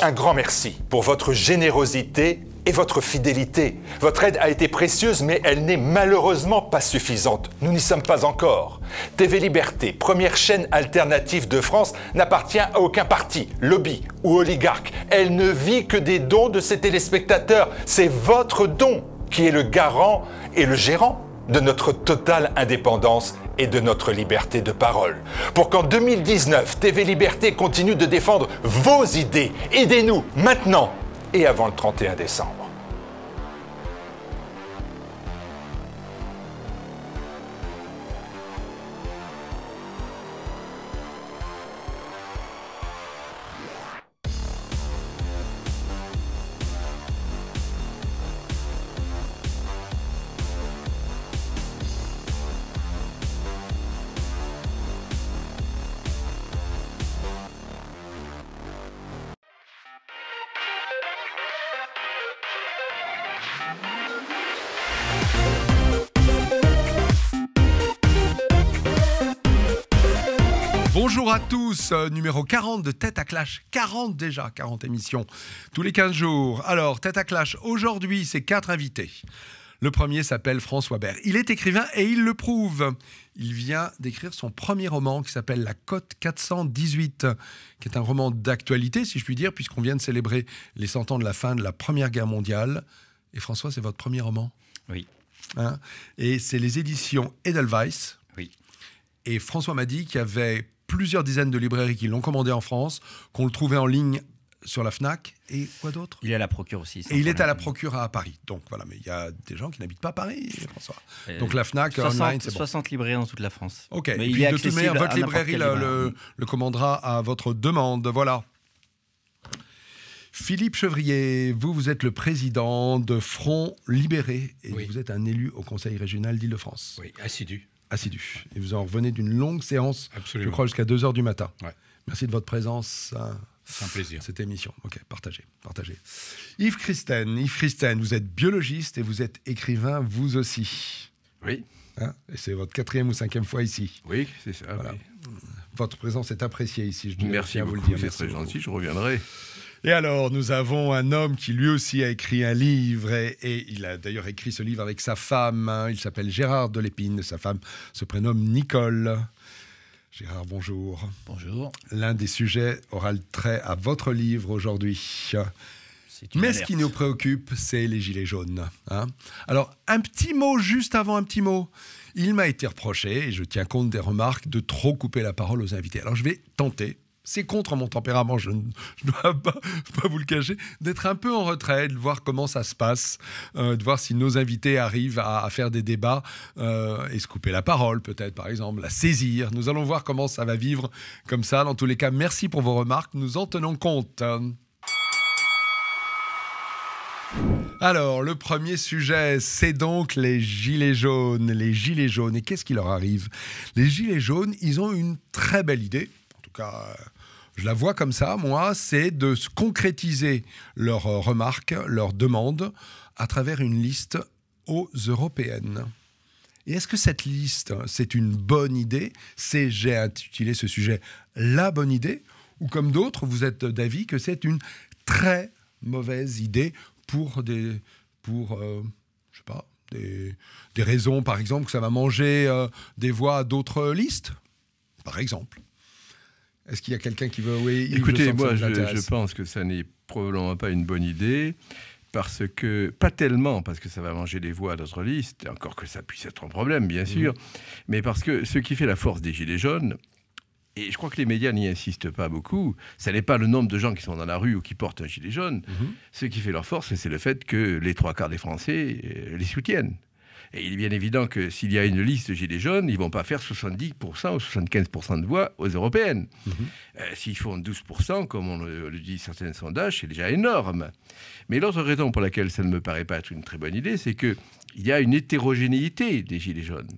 Un grand merci pour votre générosité et votre fidélité. Votre aide a été précieuse, mais elle n'est malheureusement pas suffisante. Nous n'y sommes pas encore. TV Liberté, première chaîne alternative de France, n'appartient à aucun parti, lobby ou oligarque. Elle ne vit que des dons de ses téléspectateurs. C'est votre don qui est le garant et le gérant de notre totale indépendance et de notre liberté de parole. Pour qu'en 2019, TV Liberté continue de défendre vos idées, aidez-nous maintenant et avant le 31 décembre. Bonjour à tous, numéro 40 de Tête à Clash, 40 déjà, 40 émissions, tous les 15 jours. Alors, Tête à Clash, aujourd'hui, c'est 4 invités. Le premier s'appelle François Bert. Il est écrivain et il le prouve. Il vient d'écrire son premier roman qui s'appelle La Côte 418, qui est un roman d'actualité, si je puis dire, puisqu'on vient de célébrer les 100 ans de la fin de la Première Guerre mondiale. Et François, c'est votre premier roman ? Oui. Hein ? Et c'est les éditions Edelweiss. Oui. Et François m'a dit qu'il y avait plusieurs dizaines de librairies qui l'ont commandé en France, qu'on le trouvait en ligne sur la Fnac. Et quoi d'autre ? Il est à la Procure aussi. Et il est à la Procure à Paris. Donc voilà, mais il y a des gens qui n'habitent pas à Paris, François. Donc la Fnac, 60, online, c'est bon. 60 librairies dans toute la France. Ok, Mais et il puis est de toute manière, accessible votre à n'importe librairie quel le commandera à votre demande. Voilà. Philippe Chevrier, vous êtes le président de Front Libéré et Oui. vous êtes un élu au Conseil régional d'Île-de-France. Oui, assidu. Assidu. Et vous en revenez d'une longue séance, Absolument. je crois jusqu'à 2 h du matin. Ouais. Merci de votre présence à C'est un plaisir. cette émission. Ok, partagez. Yves Christen, vous êtes biologiste et vous êtes écrivain vous aussi. Oui, Hein, et c'est votre 4e ou 5e fois ici. oui, c'est ça. Voilà. Oui. Votre présence est appréciée ici. Je Merci tiens à vous beaucoup, le dire. c'est Merci très beaucoup. gentil, je reviendrai. Et alors, nous avons un homme qui lui aussi a écrit un livre et il a d'ailleurs écrit ce livre avec sa femme. Hein. Il s'appelle Gérard Delépine. Sa femme se prénomme Nicole. Gérard, bonjour. Bonjour. L'un des sujets aura le trait à votre livre aujourd'hui. C'est une Mais alerte. ce qui nous préoccupe, c'est les gilets jaunes. Hein. Alors, un petit mot, juste avant un petit mot. Il m'a été reproché, et je tiens compte des remarques, de trop couper la parole aux invités. Alors, je vais tenter. C'est contre mon tempérament, je ne dois pas vous le cacher, d'être un peu en retrait, de voir comment ça se passe, de voir si nos invités arrivent à faire des débats et se couper la parole, peut-être, par exemple, la saisir. Nous allons voir comment ça va vivre comme ça. Dans tous les cas, merci pour vos remarques, nous en tenons compte. Alors, le premier sujet, c'est donc les gilets jaunes. Les gilets jaunes, et qu'est-ce qui leur arrive ? Les gilets jaunes, ils ont une très belle idée. En tout cas, je la vois comme ça, moi, c'est de se concrétiser leurs remarques, leurs demandes, à travers une liste aux européennes. Et est-ce que cette liste, c'est une bonne idée ? J'ai intitulé ce sujet « La bonne idée » ou comme d'autres, vous êtes d'avis que c'est une très mauvaise idée pour des raisons, par exemple, que ça va manger des voix à d'autres listes, par exemple. Est-ce qu'il y a quelqu'un qui veut... Oui, Écoutez, moi, je je pense que ça n'est probablement pas une bonne idée, parce que, pas tellement parce que ça va manger les voix à d'autres listes, encore que ça puisse être un problème, bien sûr, mais parce que ce qui fait la force des Gilets jaunes, et je crois que les médias n'y insistent pas beaucoup, ça n'est pas le nombre de gens qui sont dans la rue ou qui portent un gilet jaune. Ce qui fait leur force, c'est le fait que les 3/4 des Français les soutiennent. Et il est bien évident que s'il y a une liste de gilets jaunes, ils ne vont pas faire 70% ou 75% de voix aux européennes. S'ils font 12%, comme on le dit certains sondages, c'est déjà énorme. Mais l'autre raison pour laquelle ça ne me paraît pas être une très bonne idée, c'est qu'il y a une hétérogénéité des gilets jaunes.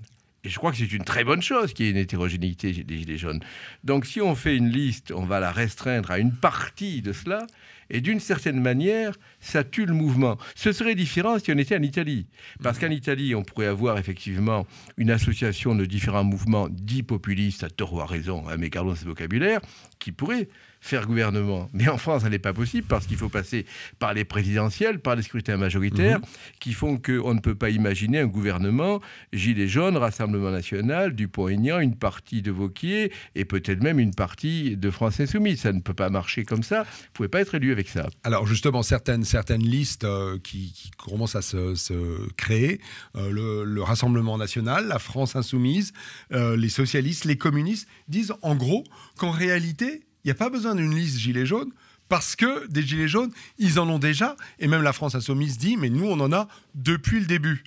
Et je crois que c'est une très bonne chose qu'il y ait une hétérogénéité des gilets jaunes. Donc si on fait une liste, on va la restreindre à une partie de cela, et d'une certaine manière, ça tue le mouvement. Ce serait différent si on était en Italie. Parce qu'en Italie, on pourrait avoir effectivement une association de différents mouvements dits populistes, à tort ou à raison, hein, mais gardons ce vocabulaire, qui pourrait faire gouvernement. Mais en France, ça n'est pas possible parce qu'il faut passer par les présidentielles, par les scrutins majoritaires, qui font qu'on ne peut pas imaginer un gouvernement Gilets jaunes, Rassemblement national, Dupont-Aignan, une partie de Wauquiez et peut-être même une partie de France Insoumise. Ça ne peut pas marcher comme ça. Vous ne pouvez pas être élu avec ça. Alors justement, certaines listes qui commencent à se créer, le Rassemblement national, la France insoumise, les socialistes, les communistes, disent en gros qu'en réalité, il n'y a pas besoin d'une liste Gilets jaunes, parce que des Gilets jaunes, ils en ont déjà, et même la France insoumise dit, mais nous, on en a depuis le début.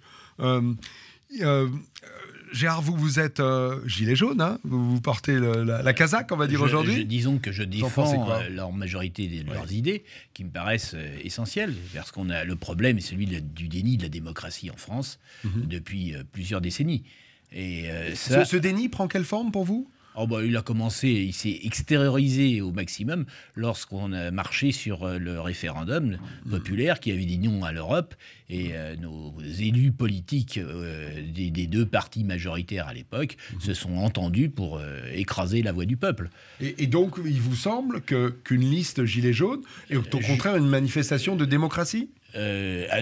Gérard, vous êtes gilet jaune, hein, vous portez la casaque, on va dire aujourd'hui. Disons que je défends leur majorité de leurs idées, qui me paraissent essentielles, parce qu'on a le problème est celui du déni de la démocratie en France depuis plusieurs décennies. Et ce déni prend quelle forme pour vous ? Il a commencé, il s'est extériorisé au maximum lorsqu'on a marché sur le référendum populaire qui avait dit non à l'Europe, et nos élus politiques des deux partis majoritaires à l'époque se sont entendus pour écraser la voix du peuple. Et donc, il vous semble qu'une liste Gilets jaunes est au contraire une manifestation de démocratie ?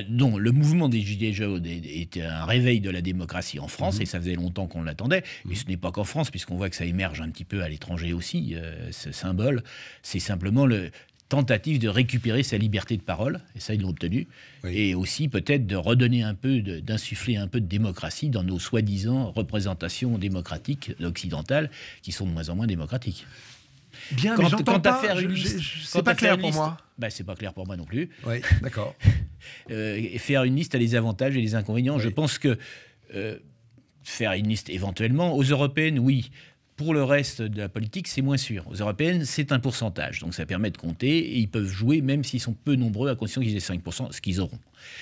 Non, le mouvement des Gilets jaunes était un réveil de la démocratie en France, et ça faisait longtemps qu'on l'attendait. Et ce n'est pas qu'en France, puisqu'on voit que ça émerge un petit peu à l'étranger aussi. Ce symbole, c'est simplement le tentative de récupérer sa liberté de parole, et ça, ils l'ont obtenu. Oui. Et aussi peut-être de redonner un peu, d'insuffler un peu de démocratie dans nos soi-disant représentations démocratiques occidentales, qui sont de moins en moins démocratiques. Bien, mais j'entends pas. C'est pas clair pour moi. C'est pas clair pour moi non plus. Oui, d'accord. Faire une liste a des avantages et des inconvénients. Oui. Je pense que faire une liste éventuellement, aux européennes, oui. Pour le reste de la politique, c'est moins sûr. Aux européennes, c'est un pourcentage. Donc ça permet de compter, et ils peuvent jouer même s'ils sont peu nombreux, à condition qu'ils aient 5%, ce qu'ils auront.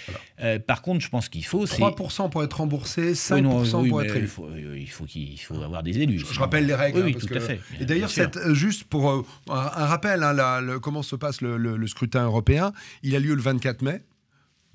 Voilà. Par contre, je pense qu'il faut... 3% pour être remboursé, 5% pour être élu. Il faut avoir des élus. Je rappelle les règles. Oui, tout à fait. Et d'ailleurs, juste pour un rappel, hein, comment se passe le scrutin européen, il a lieu le 24 mai.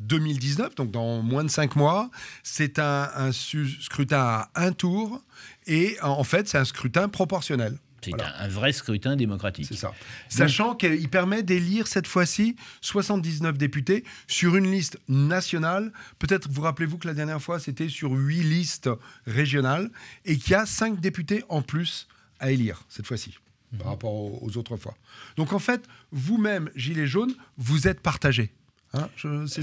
2019, donc dans moins de 5 mois. C'est un scrutin à un tour, et en fait, c'est un scrutin proportionnel. C'est un vrai scrutin démocratique. C'est ça. Sachant qu'il permet d'élire cette fois-ci 79 députés sur une liste nationale. Peut-être vous rappelez-vous que la dernière fois, c'était sur 8 listes régionales, et qu'il y a 5 députés en plus à élire cette fois-ci, par rapport aux autres fois. Donc en fait, vous-même, Gilets jaunes, vous êtes partagés. Hein,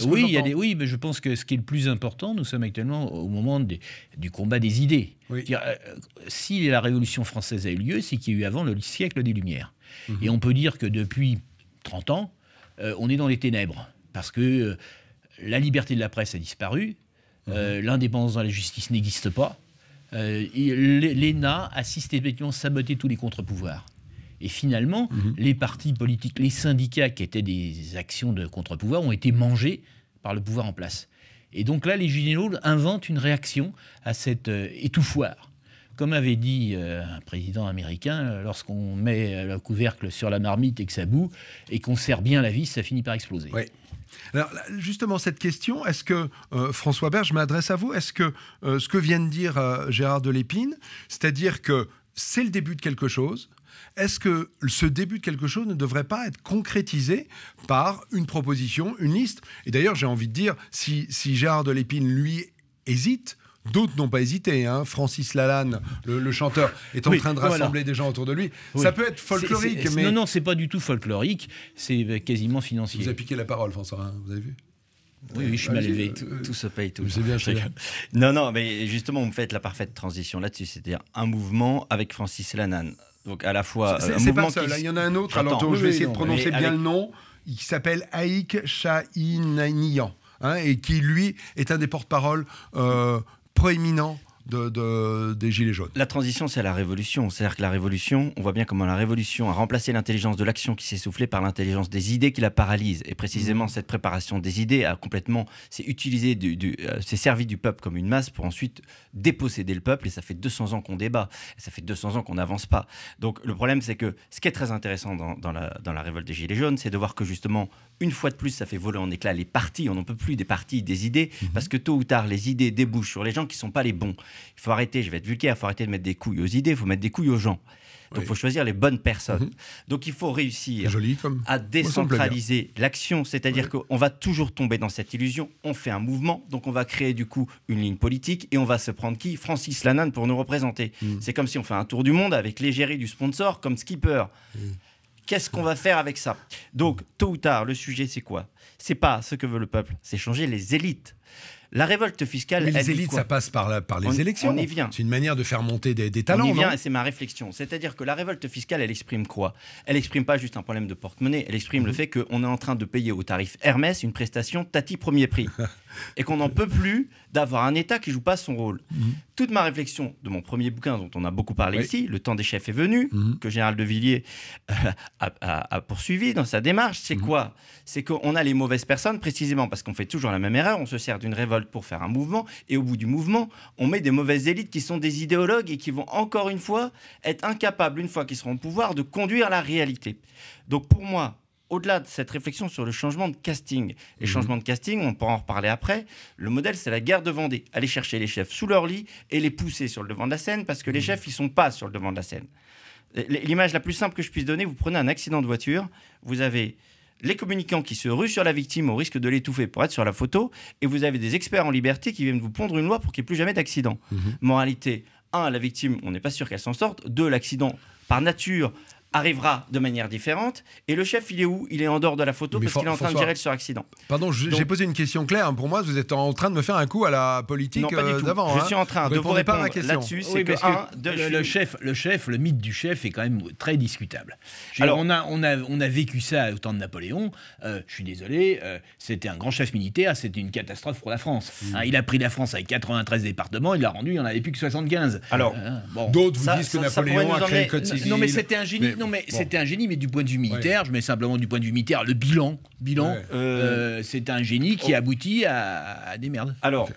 oui, mais je pense que ce qui est le plus important, nous sommes actuellement au moment du combat des idées. Oui. Si la Révolution française a eu lieu, c'est qu'il y a eu avant le siècle des Lumières. Et on peut dire que depuis 30 ans, on est dans les ténèbres, parce que la liberté de la presse a disparu, l'indépendance dans la justice n'existe pas, l'ENA a systématiquement saboté tous les contre-pouvoirs. Et finalement, les partis politiques, les syndicats qui étaient des actions de contre-pouvoir ont été mangés par le pouvoir en place. Et donc là, les Gilets jaunes inventent une réaction à cet étouffoir. Comme avait dit un président américain, lorsqu'on met le couvercle sur la marmite et que ça bout, et qu'on serre bien la vis, ça finit par exploser. Oui. Alors justement, cette question, est-ce que, François Bert, je m'adresse à vous, est-ce que ce que vient de dire Gérard de Lépine, c'est-à-dire que c'est le début de quelque chose, est-ce que ce début de quelque chose ne devrait pas être concrétisé par une proposition, une liste ? Et d'ailleurs, j'ai envie de dire, si Gérard de Lépine, lui, hésite, d'autres n'ont pas hésité. Hein. Francis Lalanne, le chanteur, est en train de rassembler des gens autour de lui. Oui. Ça peut être folklorique, mais... Non, c'est pas du tout folklorique, c'est quasiment financier. Vous avez piqué la parole, François, hein, vous avez vu ? Oui, je suis mal élevé. Tout se paye, tout. C'est bien, c'est bien. Non, mais justement, vous me faites la parfaite transition là-dessus. C'est-à-dire un mouvement avec Francis Lalanne. Donc à la fois c'est pas seul, il y en a un autre, alors je vais essayer de prononcer bien le nom, qui s'appelle Aïk Shahinian, et qui lui est un des porte-parole proéminents des Gilets jaunes. La transition, c'est la révolution. C'est-à-dire que la révolution, on voit bien comment la révolution a remplacé l'intelligence de l'action qui s'est soufflée par l'intelligence des idées qui la paralyse. Et précisément, cette préparation des idées a complètement... s'est servi du peuple comme une masse pour ensuite déposséder le peuple. Et ça fait 200 ans qu'on débat. Et ça fait 200 ans qu'on n'avance pas. Donc le problème, c'est que ce qui est très intéressant dans la révolte des Gilets jaunes, c'est de voir que justement, une fois de plus, ça fait voler en éclats les partis. On n'en peut plus des partis, des idées. Parce que tôt ou tard, les idées débouchent sur les gens qui ne sont pas les bons. Il faut arrêter, je vais être vulgaire, il faut arrêter de mettre des couilles aux idées, il faut mettre des couilles aux gens. Donc il faut choisir les bonnes personnes. Donc il faut réussir à décentraliser l'action, c'est-à-dire qu'on va toujours tomber dans cette illusion. On fait un mouvement, donc on va créer du coup une ligne politique et on va se prendre qui? Francis Lalanne pour nous représenter. C'est comme si on fait un tour du monde avec l'égérie du sponsor comme skipper. Qu'est-ce qu'on va faire avec ça? Donc, tôt ou tard, le sujet, c'est quoi? C'est pas ce que veut le peuple, c'est changer les élites. La révolte fiscale... Mais les élites, ça passe par les élections. On y vient. C'est une manière de faire monter des talents, on y vient, non? et c'est ma réflexion. C'est-à-dire que la révolte fiscale, elle exprime quoi? Elle exprime pas juste un problème de porte-monnaie, elle exprime le fait qu'on est en train de payer au tarif Hermès une prestation Tati premier prix. Et qu'on n'en peut plus d'avoir un État qui joue pas son rôle. Toute ma réflexion de mon premier bouquin, dont on a beaucoup parlé ici, Le temps des chefs est venu, que Gérald de Villiers a poursuivi dans sa démarche, c'est quoi? C'est qu'on a les mauvaises personnes, précisément parce qu'on fait toujours la même erreur, on se sert d'une révolte pour faire un mouvement, et au bout du mouvement, on met des mauvaises élites qui sont des idéologues et qui vont encore une fois être incapables, une fois qu'ils seront au pouvoir, de conduire la réalité. Donc pour moi, au-delà de cette réflexion sur le changement de casting, les changements de casting, on pourra en reparler après, le modèle c'est la guerre de Vendée. Aller chercher les chefs sous leur lit et les pousser sur le devant de la scène parce que les chefs ils sont pas sur le devant de la scène. L'image la plus simple que je puisse donner, vous prenez un accident de voiture, vous avez les communicants qui se ruent sur la victime au risque de l'étouffer pour être sur la photo, et vous avez des experts en liberté qui viennent vous pondre une loi pour qu'il n'y ait plus jamais d'accident. Moralité, 1, la victime, on n'est pas sûr qu'elle s'en sorte, 2, l'accident par nature arrivera de manière différente. Et le chef, il est où? Il est en dehors de la photo parce qu'il est en train de gérer le suraccident. Pardon, j'ai posé une question claire. Pour moi, vous êtes en train de me faire un coup à la politique d'avant. Je suis en train de vous répondre là-dessus. C'est que, le mythe du chef est quand même très discutable. Alors, on a vécu ça au temps de Napoléon. Je suis désolé, c'était un grand chef militaire, c'était une catastrophe pour la France. Il a pris la France avec 93 départements, il l'a rendu, il n'y en avait plus que 75. Alors, d'autres vous disent que Napoléon a créé le code civil. Non, mais c'était un génie. C'était un génie, mais du point de vue militaire, je mets simplement du point de vue militaire, le bilan, c'est un génie qui aboutit à des merdes. Alors,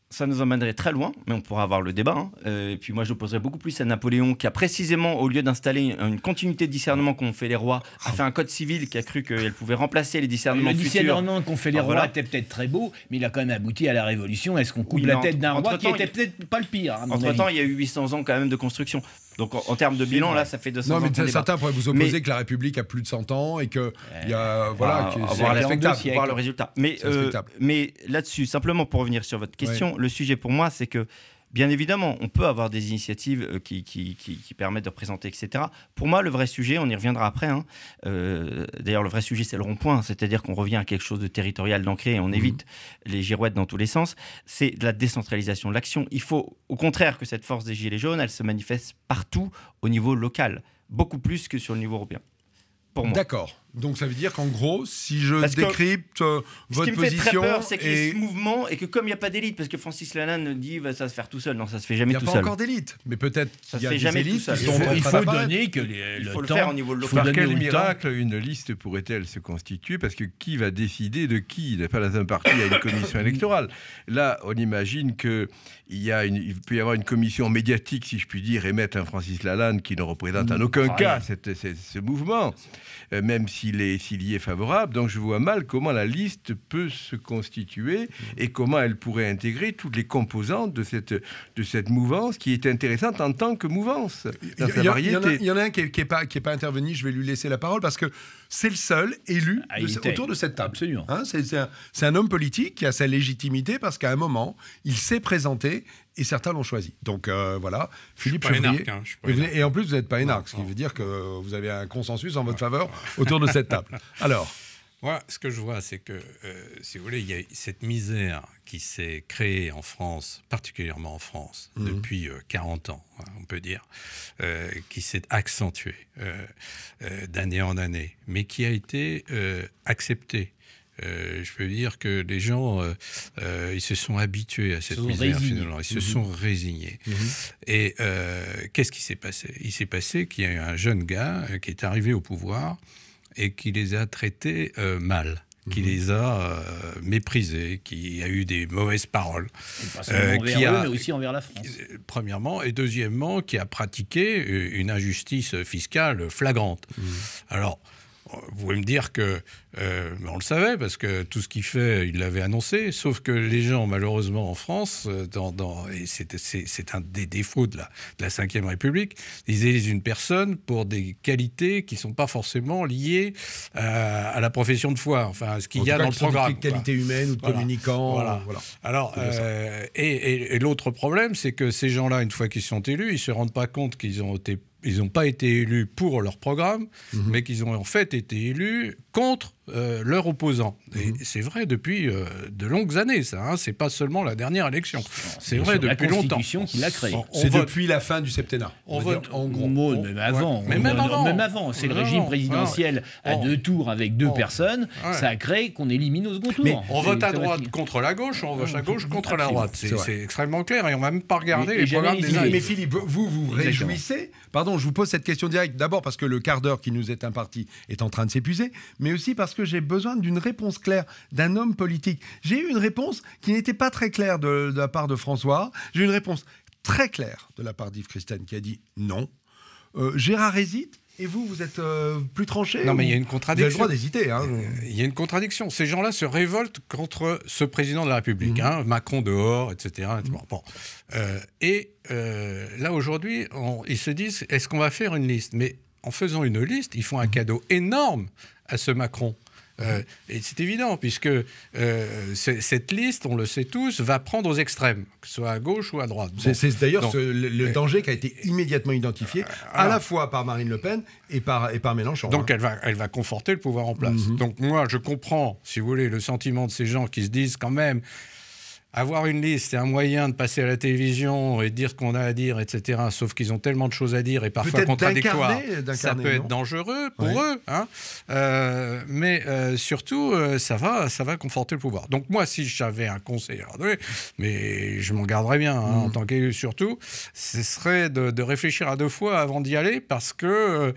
ça nous emmènerait très loin, mais on pourra avoir le débat. Et puis moi, je poserais beaucoup plus à Napoléon, qui a précisément, au lieu d'installer une continuité de discernement qu'ont fait les rois, a fait un code civil qui a cru qu'elle pouvait remplacer les discernements futurs. Le discernement qu'ont fait les rois était peut-être très beau, mais il a quand même abouti à la Révolution. Est-ce qu'on coupe la tête d'un roi qui était peut-être pas le pire? Entre-temps, il y a eu 800 ans quand même de construction. Donc en termes de bilan, là, ça fait 200 ans. Non, mais certains pourraient vous opposer que la République a plus de 100 ans et que il y a voir le résultat. Mais là-dessus, simplement pour revenir sur votre question, le sujet pour moi, c'est que bien évidemment, on peut avoir des initiatives qui permettent de représenter, etc. Pour moi, le vrai sujet, on y reviendra après. D'ailleurs, le vrai sujet, c'est le rond-point, c'est-à-dire qu'on revient à quelque chose de territorial, d'ancré, et on évite les girouettes dans tous les sens. C'est de la décentralisation de l'action. Il faut, au contraire, que cette force des Gilets jaunes, elle se manifeste partout au niveau local, beaucoup plus que sur le niveau européen. D'accord. Donc ça veut dire qu'en gros, si je décrypte votre position... Ce qui me fait très peur, c'est qu'il y ait ce mouvement et que comme il n'y a pas d'élite, parce que Francis Lalanne dit ça va se faire tout seul. Non, ça se fait jamais tout seul. Il n'y a pas encore d'élite, mais peut-être qu'il y a des élites qui sont... Il faut donner que il faut le faire au niveau local. Par quel miracle une liste pourrait-elle se constituer? Parce que qui va décider de qui? Il n'est pas dans un parti, il y a une commission électorale. Là, on imagine qu'il peut y avoir une commission médiatique, si je puis dire, et mettre un Francis Lalanne qui ne représente en aucun cas ce mouvement, même s'il y est favorable. Donc je vois mal comment la liste peut se constituer et comment elle pourrait intégrer toutes les composantes de cette mouvance qui est intéressante en tant que mouvance, dans sa variété. Il y en a un qui n'est pas intervenu, je vais lui laisser la parole parce que c'est le seul élu autour de cette table. Absolument. C'est un homme politique qui a sa légitimité parce qu'à un moment, il s'est présenté et certains l'ont choisi. Donc voilà, Philippe Chevrier. Et en plus, vous n'êtes pas énarque, ce qui veut dire que vous avez un consensus en votre faveur autour de cette table. Alors, moi, ce que je vois, c'est que, si vous voulez, il y a cette misère qui s'est créée en France, particulièrement en France, depuis 40 ans, on peut dire, qui s'est accentuée d'année en année, mais qui a été acceptée. Je peux dire que les gens, ils se sont habitués à cette misère, finalement. Ils se sont résignés. Et qu'est-ce qui s'est passé? Il s'est passé qu'il y a eu un jeune gars qui est arrivé au pouvoir et qui les a traités mal, qui les a méprisés, qui a eu des mauvaises paroles. Pas seulement envers eux, mais aussi envers la France. Premièrement, et deuxièmement, qui a pratiqué une injustice fiscale flagrante. Alors, vous pouvez me dire que on le savait, parce que tout ce qu'il fait, il l'avait annoncé, sauf que les gens, malheureusement, en France, et c'est un des défauts de la Ve République, ils élisent une personne pour des qualités qui ne sont pas forcément liées à la profession de foi, enfin, ce qu'il y a dans le programme. Des qualités humaines ou de communicants. Voilà. Alors, et l'autre problème, c'est que ces gens-là, une fois qu'ils sont élus, ils ne se rendent pas compte qu'ils n'ont pas été élus pour leur programme, mais qu'ils ont en fait été élus contre leurs opposants. Et c'est vrai depuis de longues années, ça. Hein, c'est pas seulement la dernière élection. C'est vrai depuis longtemps. La Constitution qui l'a créé. C'est depuis la fin du septennat. On vote en gros. Même avant. Mais même avant. C'est le régime présidentiel à 2 tours avec 2 personnes. Ça a créé qu'on élimine au second tour. Mais on vote à droite contre la gauche, on vote à gauche contre la droite. C'est extrêmement clair et on va même pas regarder les programmes des uns. Mais Philippe, vous réjouissez. Pardon, je vous pose cette question directe. D'abord parce que le quart d'heure qui nous est imparti est en train de s'épuiser, mais aussi parce que j'ai besoin d'une réponse claire d'un homme politique. J'ai eu une réponse qui n'était pas très claire de la part de François. J'ai eu une réponse très claire de la part d'Yves Christen qui a dit non. Gérard hésite. Et vous êtes plus tranché? Non, mais il y a une contradiction. Vous avez le droit d'hésiter. Hein. Il y a une contradiction. Ces gens-là se révoltent contre ce président de la République. Hein, Macron dehors, etc. Bon. Là, aujourd'hui, ils se disent, est-ce qu'on va faire une liste? Mais en faisant une liste, ils font un cadeau énorme à ce Macron. Et c'est évident, puisque cette liste, on le sait tous, va prendre aux extrêmes, que ce soit à gauche ou à droite. Bon. C'est d'ailleurs le danger qui a été immédiatement identifié, à la fois par Marine Le Pen et par Mélenchon. Donc elle va conforter le pouvoir en place. Donc moi, je comprends, si vous voulez, le sentiment de ces gens qui se disent quand même... Avoir une liste, c'est un moyen de passer à la télévision et de dire ce qu'on a à dire, etc. Sauf qu'ils ont tellement de choses à dire et parfois contradictoires. Ça peut être dangereux pour eux. Hein. Mais surtout, ça va conforter le pouvoir. Donc moi, si j'avais un conseil à donner, mais je m'en garderais bien en tant qu'élu surtout, ce serait de réfléchir à 2 fois avant d'y aller parce que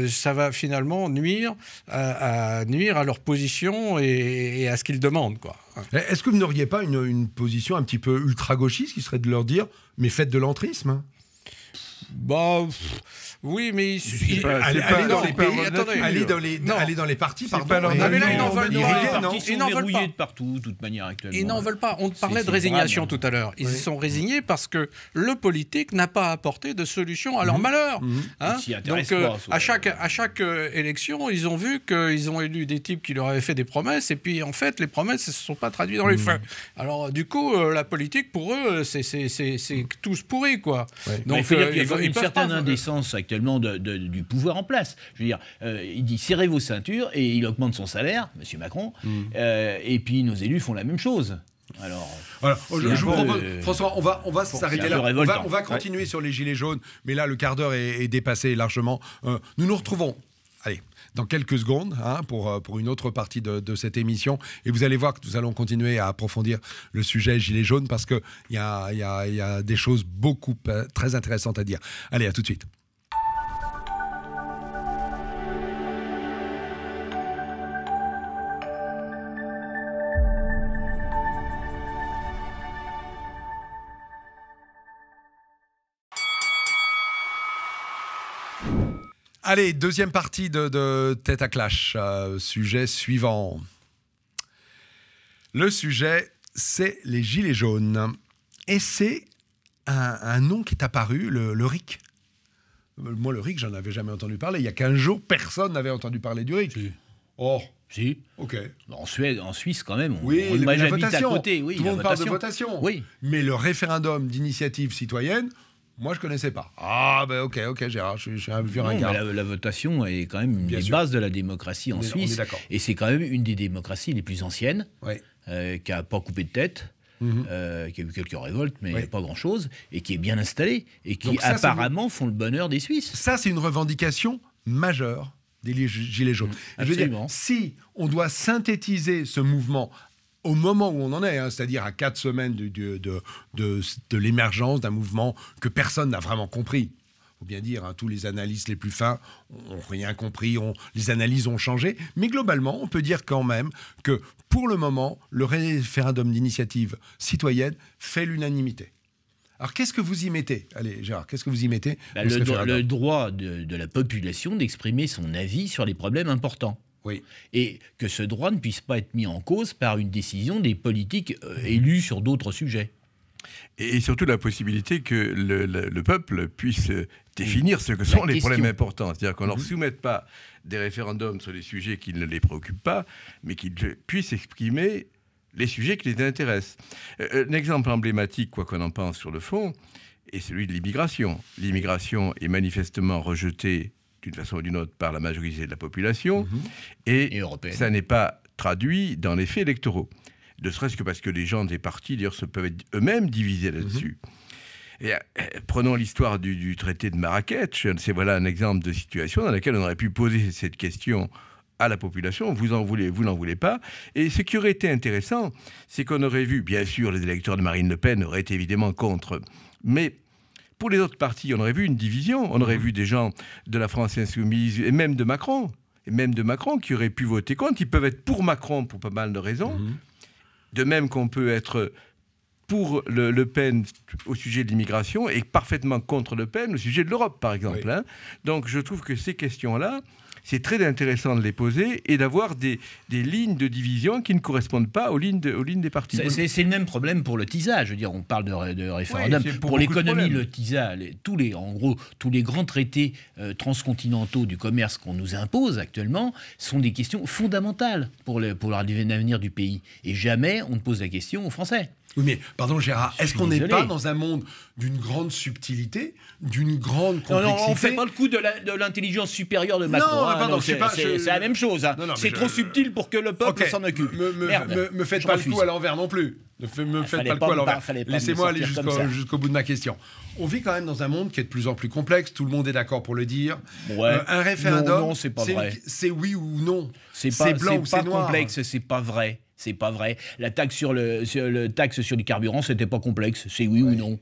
ça va finalement nuire à leur position et à ce qu'ils demandent, quoi. Est-ce que vous n'auriez pas une position un petit peu ultra-gauchiste qui serait de leur dire « mais faites de l'entrisme ». Bah, oui, mais aller dans les partis, pardon. Ils n'en veulent pas de partout, de toute manière actuellement. Ils n'en veulent pas. On parlait de résignation tout à l'heure. Ils se sont résignés parce que le politique n'a pas apporté de solution à leur malheur. Hein. Donc, à chaque élection, ils ont vu qu'ils ont élu des types qui leur avaient fait des promesses, et puis en fait, les promesses ne se sont pas traduites dans les faits. Alors, du coup, la politique, pour eux, c'est tous pourris, quoi. Donc, il faut dire qu'il y a une certaine indécence actuellement du pouvoir en place. Je veux dire, il dit serrez vos ceintures et il augmente son salaire, M. Macron, et puis nos élus font la même chose. Alors, je vous propose, François, on va s'arrêter là. On va continuer sur les gilets jaunes, mais là, le quart d'heure est dépassé largement. Nous nous retrouvons, allez, dans quelques secondes pour une autre partie de cette émission. Et vous allez voir que nous allons continuer à approfondir le sujet gilets jaunes parce qu'il y a des choses très intéressantes à dire. Allez, à tout de suite. Allez, deuxième partie de Tête à Clash. Sujet suivant. Le sujet, c'est les gilets jaunes. Et c'est un nom qui est apparu, le RIC. Moi, le RIC, j'en avais jamais entendu parler. Il y a 15 jours, personne n'avait entendu parler du RIC. Si. Oh, si. Ok. En Suisse, quand même. La j'habite votation. À côté. Oui, tout le monde parle de votation. Oui. Mais le référendum d'initiative citoyenne, moi, je ne connaissais pas. Ah, ben ok, Gérard, je suis un vieux ringard. La votation est quand même une des bases de la démocratie en Suisse. On est d'accord. Et c'est quand même une des démocraties les plus anciennes, qui n'a pas coupé de tête. Qui a eu quelques révoltes, mais pas grand-chose, et qui est bien installée, et qui apparemment font le bonheur des Suisses. Ça, c'est une revendication majeure des gilets jaunes. Je veux dire, si on doit synthétiser ce mouvement au moment où on en est, c'est-à-dire à 4 semaines de l'émergence d'un mouvement que personne n'a vraiment compris. Il faut bien dire, tous les analystes les plus fins n'ont rien compris, les analyses ont changé, mais globalement, on peut dire quand même que pour le moment, le référendum d'initiative citoyenne fait l'unanimité. Alors, qu'est-ce que vous y mettez? Allez, Gérard, qu'est-ce que vous y mettez? Le droit de la population d'exprimer son avis sur les problèmes importants. Oui. Et que ce droit ne puisse pas être mis en cause par une décision des politiques élus sur d'autres sujets. Et surtout la possibilité que le peuple puisse définir ce que sont les problèmes importants. C'est-à-dire qu'on ne leur soumette pas des référendums sur les sujets qui ne les préoccupent pas, mais qu'ils puissent exprimer les sujets qui les intéressent. Un exemple emblématique, quoi qu'on en pense sur le fond, est celui de l'immigration. L'immigration est manifestement rejetée d'une façon ou d'une autre par la majorité de la population, et ça n'est pas traduit dans les faits électoraux. Ne serait-ce que parce que les gens des partis, d'ailleurs, se peuvent être eux-mêmes divisés là-dessus. Et, prenons l'histoire du traité de Marrakech. C'est voilà un exemple de situation dans laquelle on aurait pu poser cette question à la population. Vous en voulez, vous n'en voulez pas. Et ce qui aurait été intéressant, c'est qu'on aurait vu, bien sûr, les électeurs de Marine Le Pen auraient été évidemment contre, mais pour les autres partis, on aurait vu une division. On aurait vu des gens de la France insoumise et même de Macron, qui auraient pu voter contre. Ils peuvent être pour Macron pour pas mal de raisons. De même qu'on peut être pour Le Pen au sujet de l'immigration et parfaitement contre Le Pen au sujet de l'Europe, par exemple. Oui. Donc je trouve que ces questions-là, c'est très intéressant de les poser et d'avoir des lignes de division qui ne correspondent pas aux lignes des partis. C'est le même problème pour le TISA. Je veux dire, on parle de référendum. Oui, pour l'économie, le TISA, tous les grands traités transcontinentaux du commerce qu'on nous impose actuellement sont des questions fondamentales pour l'avenir du pays. Et jamais on ne pose la question aux Français. Oui, mais pardon Gérard, est-ce qu'on n'est pas dans un monde d'une grande subtilité, d'une grande complexité? Non, on ne fait pas le coup de l'intelligence supérieure de Macron. Non, pardon, c'est la même chose. Hein. C'est trop subtil pour que le peuple s'en occupe. Me faites pas le coup à l'envers non plus. Me faites pas le coup à l'envers. Laissez-moi aller jusqu'au bout de ma question. On vit quand même dans un monde qui est de plus en plus complexe. Tout le monde est d'accord pour le dire. Ouais. Un référendum, non, c'est pas vrai. C'est oui ou non. C'est blanc ou c'est noir. Complexe, c'est pas vrai. C'est pas vrai. La taxe sur les carburants, c'était pas complexe. C'est oui ou non.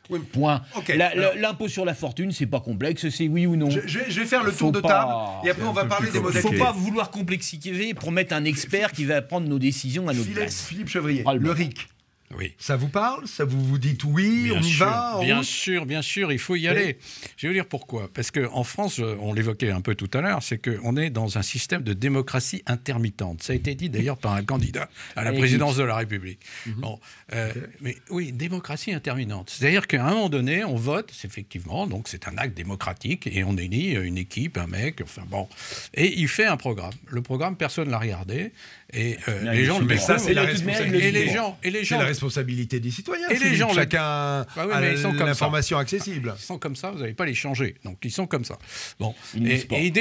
Oui. Point. Okay. L'impôt sur la fortune, c'est pas complexe. C'est oui ou non. Je vais faire le tour de table et après on va parler des modalités. Il ne faut pas vouloir complexifier pour mettre un expert qui va prendre nos décisions à notre place. Philippe Chevrier, le RIC. Oui. Ça vous parle? Ça vous dites oui, on y va? Bien sûr, il faut y aller. Je vais vous dire pourquoi. Parce qu'en France, on l'évoquait un peu tout à l'heure, c'est qu'on est dans un système de démocratie intermittente. Ça a été dit d'ailleurs par un candidat à la présidence de la République. Bon, mais oui, démocratie intermittente. C'est-à-dire qu'à un moment donné, on vote, effectivement, donc c'est un acte démocratique, et on élit une équipe, un mec, enfin bon. Et il fait un programme. Le programme, personne ne l'a regardé. Et les gens le mais ça, c'est la responsabilité. Et les gens, c'est la responsabilité des citoyens. Et les gens, chacun a l'information accessible. Ils sont comme ça, vous n'allez pas les changer. Donc ils sont comme ça. Bon, et ils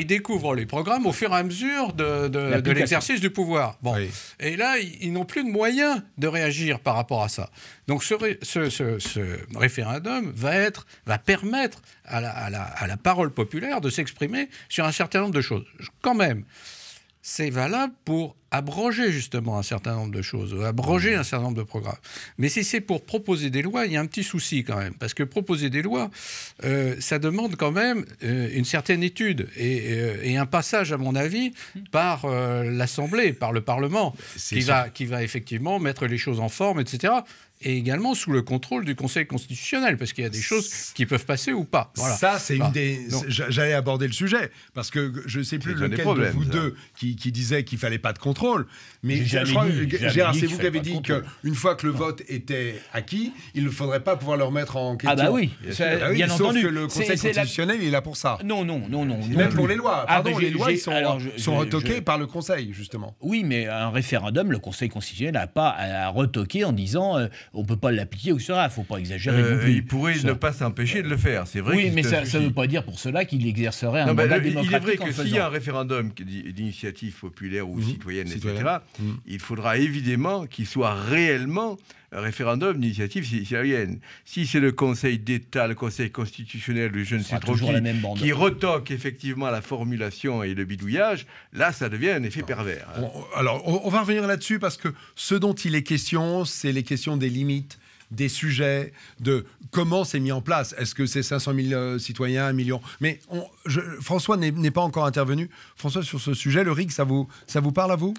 découvrent les programmes au fur et à mesure de l'exercice du pouvoir. Bon, et là, ils n'ont plus de moyens de réagir par rapport à ça. Donc ce référendum va permettre à la parole populaire de s'exprimer sur un certain nombre de choses. Quand même. C'est valable pour abroger justement un certain nombre de choses, abroger un certain nombre de programmes. Mais si c'est pour proposer des lois, il y a un petit souci quand même. Parce que proposer des lois, ça demande quand même une certaine étude et un passage, à mon avis, par l'Assemblée, par le Parlement, qui va effectivement mettre les choses en forme, etc. Et également sous le contrôle du Conseil constitutionnel, parce qu'il y a des choses qui peuvent passer ou pas. Voilà. Ça, c'est une des... J'allais aborder le sujet, parce que je ne sais plus lequel de vous deux qui disait qu'il ne fallait pas de contrôle, mais je crois, Gérard, c'est vous qui avez dit qu'une fois que le vote était acquis, il ne faudrait pas pouvoir le remettre en question. Ah bah oui, bien sauf entendu. Que le Conseil constitutionnel, il est là pour ça. Non. Même pour les lois. Pardon, les lois, ils sont retoquées par le Conseil, justement. Oui, mais un référendum, le Conseil constitutionnel n'a pas à retoquer en disant... on ne peut pas l'appliquer, etc. Il ne faut pas exagérer non plus. Il pourrait ne pas s'empêcher de le faire, c'est vrai. Oui, mais ça ne veut pas dire pour cela qu'il exercerait un mandat démocratique. Il est vrai que s'il y a un référendum d'initiative populaire ou citoyenne, etc., il faudra évidemment qu'il soit réellement un référendum d'initiative citoyenne. Si c'est le Conseil d'État, le Conseil constitutionnel, je ne sais trop qui retoque effectivement la formulation et le bidouillage, là, ça devient un effet pervers. Alors, on va revenir là-dessus parce que ce dont il est question, c'est les questions des limites, des sujets, de comment c'est mis en place. Est-ce que c'est 500 000 citoyens, 1 million? Mais François n'est pas encore intervenu. François, sur ce sujet, le RIC, ça vous parle à vous?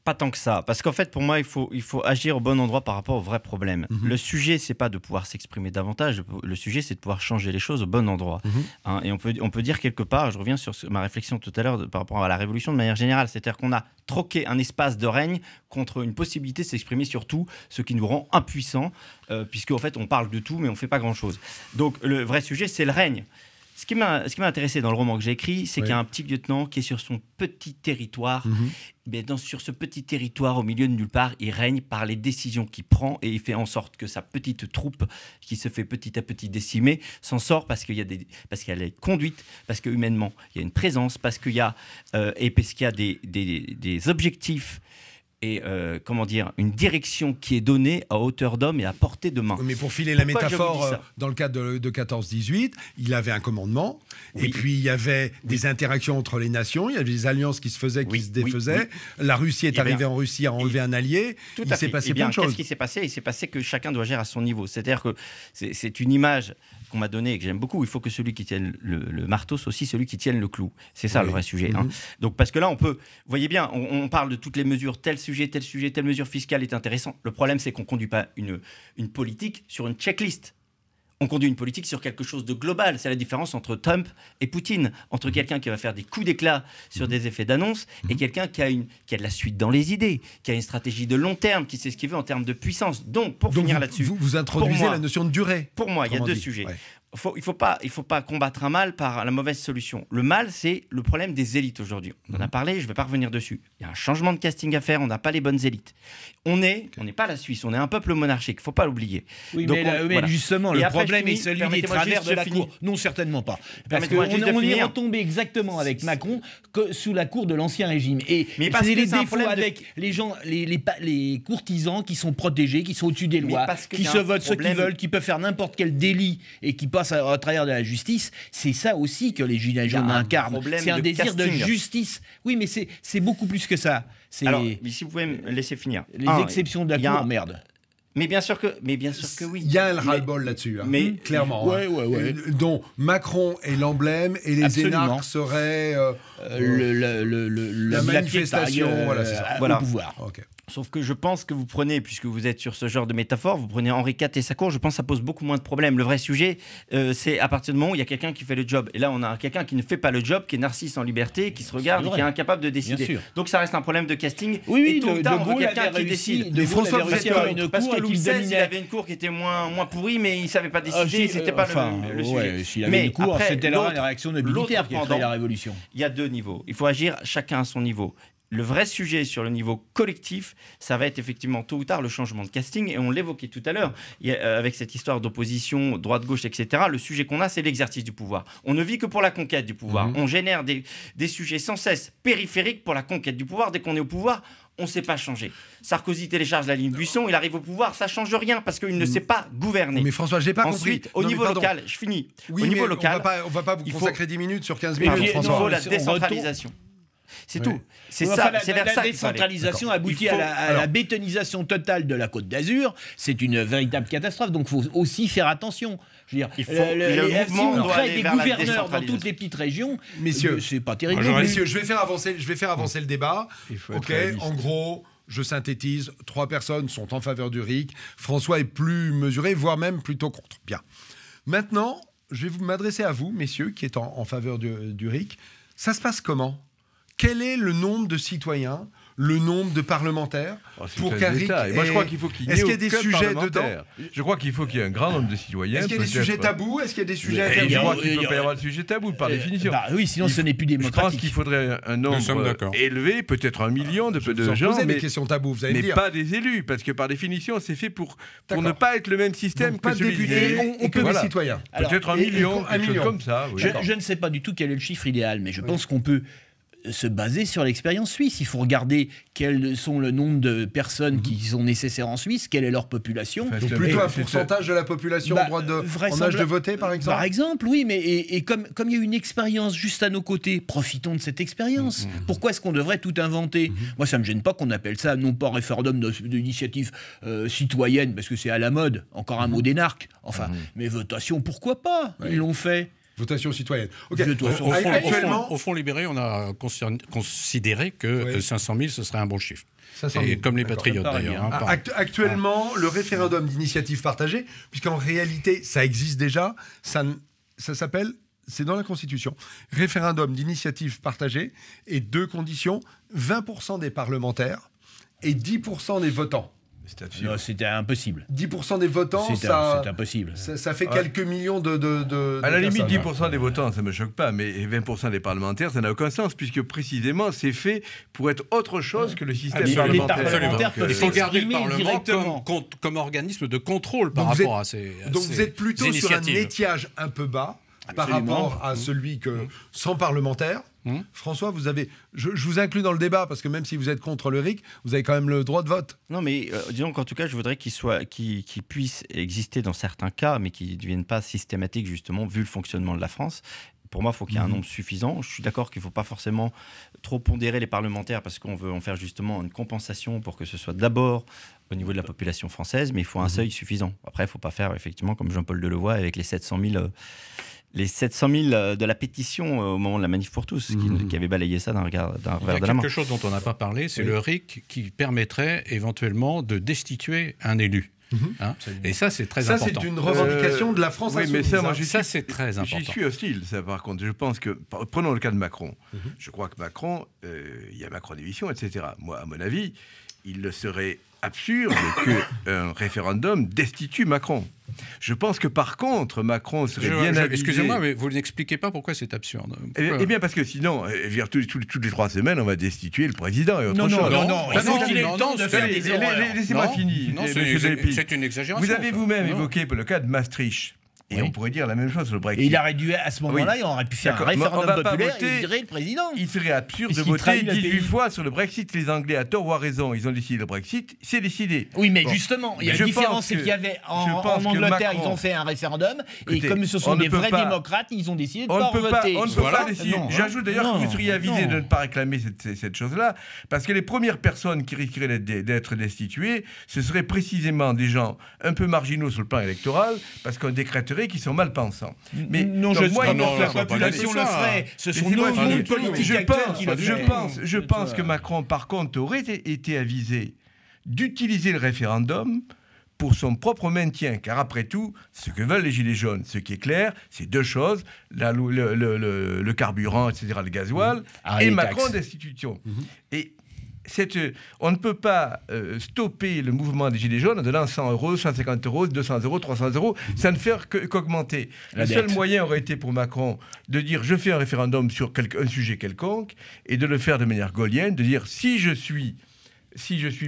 Pas tant que ça, parce qu'en fait, pour moi, il faut agir au bon endroit par rapport au vrai problème. Le sujet, c'est pas de pouvoir s'exprimer davantage, le sujet, c'est de pouvoir changer les choses au bon endroit. Hein, et on peut dire quelque part, je reviens sur ma réflexion tout à l'heure par rapport à la révolution de manière générale, c'est-à-dire qu'on a troqué un espace de règne contre une possibilité de s'exprimer sur tout, ce qui nous rend impuissants, puisqu'en fait, on parle de tout, mais on fait pas grand-chose. Donc, le vrai sujet, c'est le règne. Ce qui m'a intéressé dans le roman que j'ai écrit, c'est qu'il y a un petit lieutenant qui est sur son petit territoire. Mais sur ce petit territoire, au milieu de nulle part, il règne par les décisions qu'il prend et il fait en sorte que sa petite troupe, qui se fait petit à petit décimer, s'en sort parce qu'elle est conduite, parce que humainement, il y a une présence, parce qu'il y a des objectifs et comment dire, une direction qui est donnée à hauteur d'homme et à portée de main. Mais pour filer la métaphore, dans le cadre de 14-18, il avait un commandement, et puis il y avait des interactions entre les nations, il y avait des alliances qui se faisaient, qui se défaisaient. La Russie est arrivée en Russie à enlever un allié. Il s'est passé plein de choses. Qu'est-ce qui s'est passé? Il s'est passé que chacun doit gérer à son niveau. C'est-à-dire que c'est une image qu'on m'a donnée et que j'aime beaucoup. Il faut que celui qui tienne le marteau soit aussi celui qui tienne le clou. C'est ça le vrai sujet. Hein. Donc parce que là, vous voyez bien, on parle de toutes les mesures, tel sujet, telle mesure fiscale est intéressant. Le problème, c'est qu'on ne conduit pas une politique sur une checklist. On conduit une politique sur quelque chose de global. C'est la différence entre Trump et Poutine, entre quelqu'un qui va faire des coups d'éclat sur des effets d'annonce et quelqu'un qui a de la suite dans les idées, qui a une stratégie de long terme, qui sait ce qu'il veut en termes de puissance. Donc, pour finir là-dessus... Vous introduisez la notion de durée. Pour moi, il y a deux sujets. Ouais. Il faut pas combattre un mal par la mauvaise solution. Le mal, c'est le problème des élites aujourd'hui. On en a parlé, je ne vais pas revenir dessus. Il y a un changement de casting à faire, on n'a pas les bonnes élites. On n'est pas la Suisse, on est un peuple monarchique, il ne faut pas l'oublier. Oui, donc mais justement, le problème est celui des travers de la cour. Non, certainement pas. Parce qu'on est retombé exactement avec Macron que sous la cour de l'Ancien Régime. Et c'est les défauts avec les gens, les courtisans qui sont protégés, qui sont au-dessus des lois, qui se votent ce qu'ils veulent, qui peuvent faire n'importe quel délit et qui passent à travers de la justice. C'est ça aussi que les Gilets jaunes incarnent. C'est un désir de justice. Oui, mais c'est beaucoup plus que ça. Alors, si vous pouvez me laisser finir. Les exceptions de la cour, merde. Mais bien sûr que oui. Il y a un ras-le-bol là-dessus, hein, mais clairement. Ouais. Dont Macron est l'emblème et les énarques seraient la manifestation, voilà. Au pouvoir. Okay. Sauf que je pense que vous prenez, puisque vous êtes sur ce genre de métaphore, vous prenez Henri IV et sa cour, je pense que ça pose beaucoup moins de problèmes. Le vrai sujet, c'est à partir du moment où il y a quelqu'un qui fait le job. Et là, on a quelqu'un qui ne fait pas le job, qui est narcisse en liberté, qui se regarde et qui est incapable de décider. Donc ça reste un problème de casting. Oui, et tôt ou tard, on veut quelqu'un qui décide. François, parce que Louis XVI, il avait une cour qui était moins pourrie, mais il ne savait pas décider, c'était pas le sujet. S'il avait une cour, c'était la réaction de militaires qui a créé la révolution. Il y a deux niveaux. Il faut agir chacun à son niveau. Le vrai sujet sur le niveau collectif, ça va être effectivement tôt ou tard le changement de casting. Et on l'évoquait tout à l'heure, avec cette histoire d'opposition, droite-gauche, etc. Le sujet qu'on a, c'est l'exercice du pouvoir. On ne vit que pour la conquête du pouvoir. On génère des sujets sans cesse périphériques pour la conquête du pouvoir. Dès qu'on est au pouvoir, on ne sait pas changer. Sarkozy télécharge la ligne Buisson, il arrive au pouvoir, ça ne change rien parce qu'il ne sait pas gouverner. Mais François, je n'ai pas Ensuite, compris. Au niveau local, je finis. Oui, au niveau local, on ne va pas vous consacrer 10 minutes sur 15 minutes, François. Il faut la décentralisation. C'est tout. C'est ça. C'est vers ça. La décentralisation aboutit à la bétonisation totale de la Côte d'Azur. C'est une véritable catastrophe. Donc, il faut aussi faire attention. Je veux dire, si on crée des gouverneurs dans toutes les petites régions, messieurs, c'est pas terrible. Messieurs, je vais faire avancer le débat. Ok. En gros. Je synthétise, 3 personnes sont en faveur du RIC. François est plus mesuré, voire même plutôt contre. Bien. Maintenant, je vais m'adresser à vous, messieurs, qui êtes en faveur du RIC. Ça se passe comment ? Quel est le nombre de citoyens, le nombre de parlementaires pour qu'un RIC... Moi, je crois qu'il faut qu'il y ait des sujets dedans. Je crois qu'il faut qu'il y ait un grand nombre de citoyens. Est-ce qu'il y a des sujets tabous? Est-ce qu'il y a des sujets... Je crois qu'il ne peut pas y avoir de sujets tabous, par définition. Oui, sinon ce n'est plus démocratique. Je pense qu'il faudrait un nombre élevé, peut-être 1 million de gens, mais des questions tabous, vous allez me dire. Pas des élus, parce que par définition, c'est fait pour ne pas être le même système que celui des élus. On peut des citoyens. Peut-être 1 million, quelque chose comme ça. Je ne sais pas du tout quel est le chiffre idéal, mais je pense qu'on peut se baser sur l'expérience suisse. Il faut regarder quels sont le nombre de personnes qui sont nécessaires en Suisse, quelle est leur population. Donc plutôt un pourcentage de la population en âge de voter, par exemple. Par exemple, oui, mais et comme il y a une expérience juste à nos côtés, profitons de cette expérience. Pourquoi est-ce qu'on devrait tout inventer? Moi, ça ne me gêne pas qu'on appelle ça, non pas référendum d'initiative citoyenne, parce que c'est à la mode, encore un mot d'énarque. Enfin, mais votation, pourquoi pas? Ils l'ont fait. Votation citoyenne. Ok. Au Front libéré, on a considéré que 500 000, ce serait un bon chiffre. 500 000. Et comme les D'accord. patriotes, d'ailleurs. Hein, Actuellement, le référendum d'initiative partagée, puisqu'en réalité, ça existe déjà, ça s'appelle, c'est dans la Constitution, référendum d'initiative partagée, et 2 conditions, 20% des parlementaires et 10% des votants. Non, c'était impossible. 10% des votants, C'est impossible. Ça fait quelques millions de À la limite, personnes. 10% des votants, ça ne me choque pas, mais 20% des parlementaires, ça n'a aucun sens, puisque précisément, c'est fait pour être autre chose que le système Les parlementaire. parlementaires peuvent Il faut garder le s'exprimer Parlement directement. comme organisme de contrôle par Donc rapport à ces Donc vous êtes plutôt sur un initiatives. étiage un peu bas par Absolument. rapport à celui que sans parlementaires. François, vous avez, je vous inclus dans le débat parce que même si vous êtes contre le RIC, vous avez quand même le droit de vote. Non, mais disons qu'en tout cas, je voudrais qu'il puisse exister dans certains cas, mais qui ne deviennent pas systématiques, justement, vu le fonctionnement de la France. Pour moi, il faut qu'il y ait un nombre suffisant. Je suis d'accord qu'il ne faut pas forcément trop pondérer les parlementaires parce qu'on veut en faire justement une compensation pour que ce soit d'abord au niveau de la population française, mais il faut un seuil suffisant. Après, il ne faut pas faire, effectivement, comme Jean-Paul Delevoye, avec les 700 000 de la pétition au moment de la manif pour tous, qui avait balayé ça d'un revers de la main. Il y a quelque chose dont on n'a pas parlé, c'est le RIC qui permettrait éventuellement de destituer un élu. Hein, et ça, c'est très Ça, important. c'est une revendication de la France Oui, mais insoumise. ça, moi, Ça, c'est très important. J'y suis hostile, ça, par contre. Je pense que, prenons le cas de Macron. Je crois que Macron, il y a Macron d'émission, etc. Moi, à mon avis, il serait absurde qu'un référendum destitue Macron. Je pense que, par contre, Macron serait bien avisé. Excusez-moi, mais vous n'expliquez pas pourquoi c'est absurde. Eh bien, parce que sinon, toutes les 3 semaines, on va destituer le président et autre chose. Non, il faut qu'il ait le temps de faire des erreurs. Laissez-moi finir. Non, monsieur Delpy. c'est une exagération. Vous avez vous-même Non. évoqué le cas de Maastricht. Et on pourrait dire la même chose sur le Brexit. Et il aurait dû, à ce moment-là, on aurait pu faire un D'accord, mais on référendum va pas populaire voter. et virer le président. Il serait absurde de Puisqu'il voter trahit le 18 pays. fois sur le Brexit. Les Anglais, à tort ou à raison, ils ont décidé le Brexit. C'est décidé. Oui, mais Bon. justement, il y a Mais une je différence, pense c'est que- qu'il y avait je en pense que Angleterre, Macron- ils ont fait un référendum, Écoutez, et comme ce on sont ne des peut vrais pas- démocrates, ils ont décidé de On ne ne pas peut pas, voter. on ne peut Voilà. pas décider. Non, J'ajoute d'ailleurs que non, vous seriez avisé non. de ne pas réclamer cette chose-là, parce que les premières personnes qui risqueraient d'être destituées, ce seraient précisément des gens un peu marginaux sur le plan électoral, parce qu'on décréterait qu'ils sont mal pensants. Mais Non, donc, je moi, pense il me que semble la pas population que le ça. ferait. Ce sont Laissez-moi nos finir. politiques Je actuels qui le feraient. je pense que Macron, par contre, aurait été avisé d'utiliser le référendum pour son propre maintien. Car après tout, ce que veulent les Gilets jaunes, ce qui est clair, c'est 2 choses, le carburant, etc., le gasoil, Arrêt et des Macron taxes. destitution. Et on ne peut pas stopper le mouvement des Gilets jaunes en donnant 100 euros, 150 euros, 200 euros, 300 euros. Ça ne fait qu'augmenter. La Le seul dette. moyen aurait été pour Macron de dire je fais un référendum sur un sujet quelconque et de le faire de manière gaulienne, de dire si je suis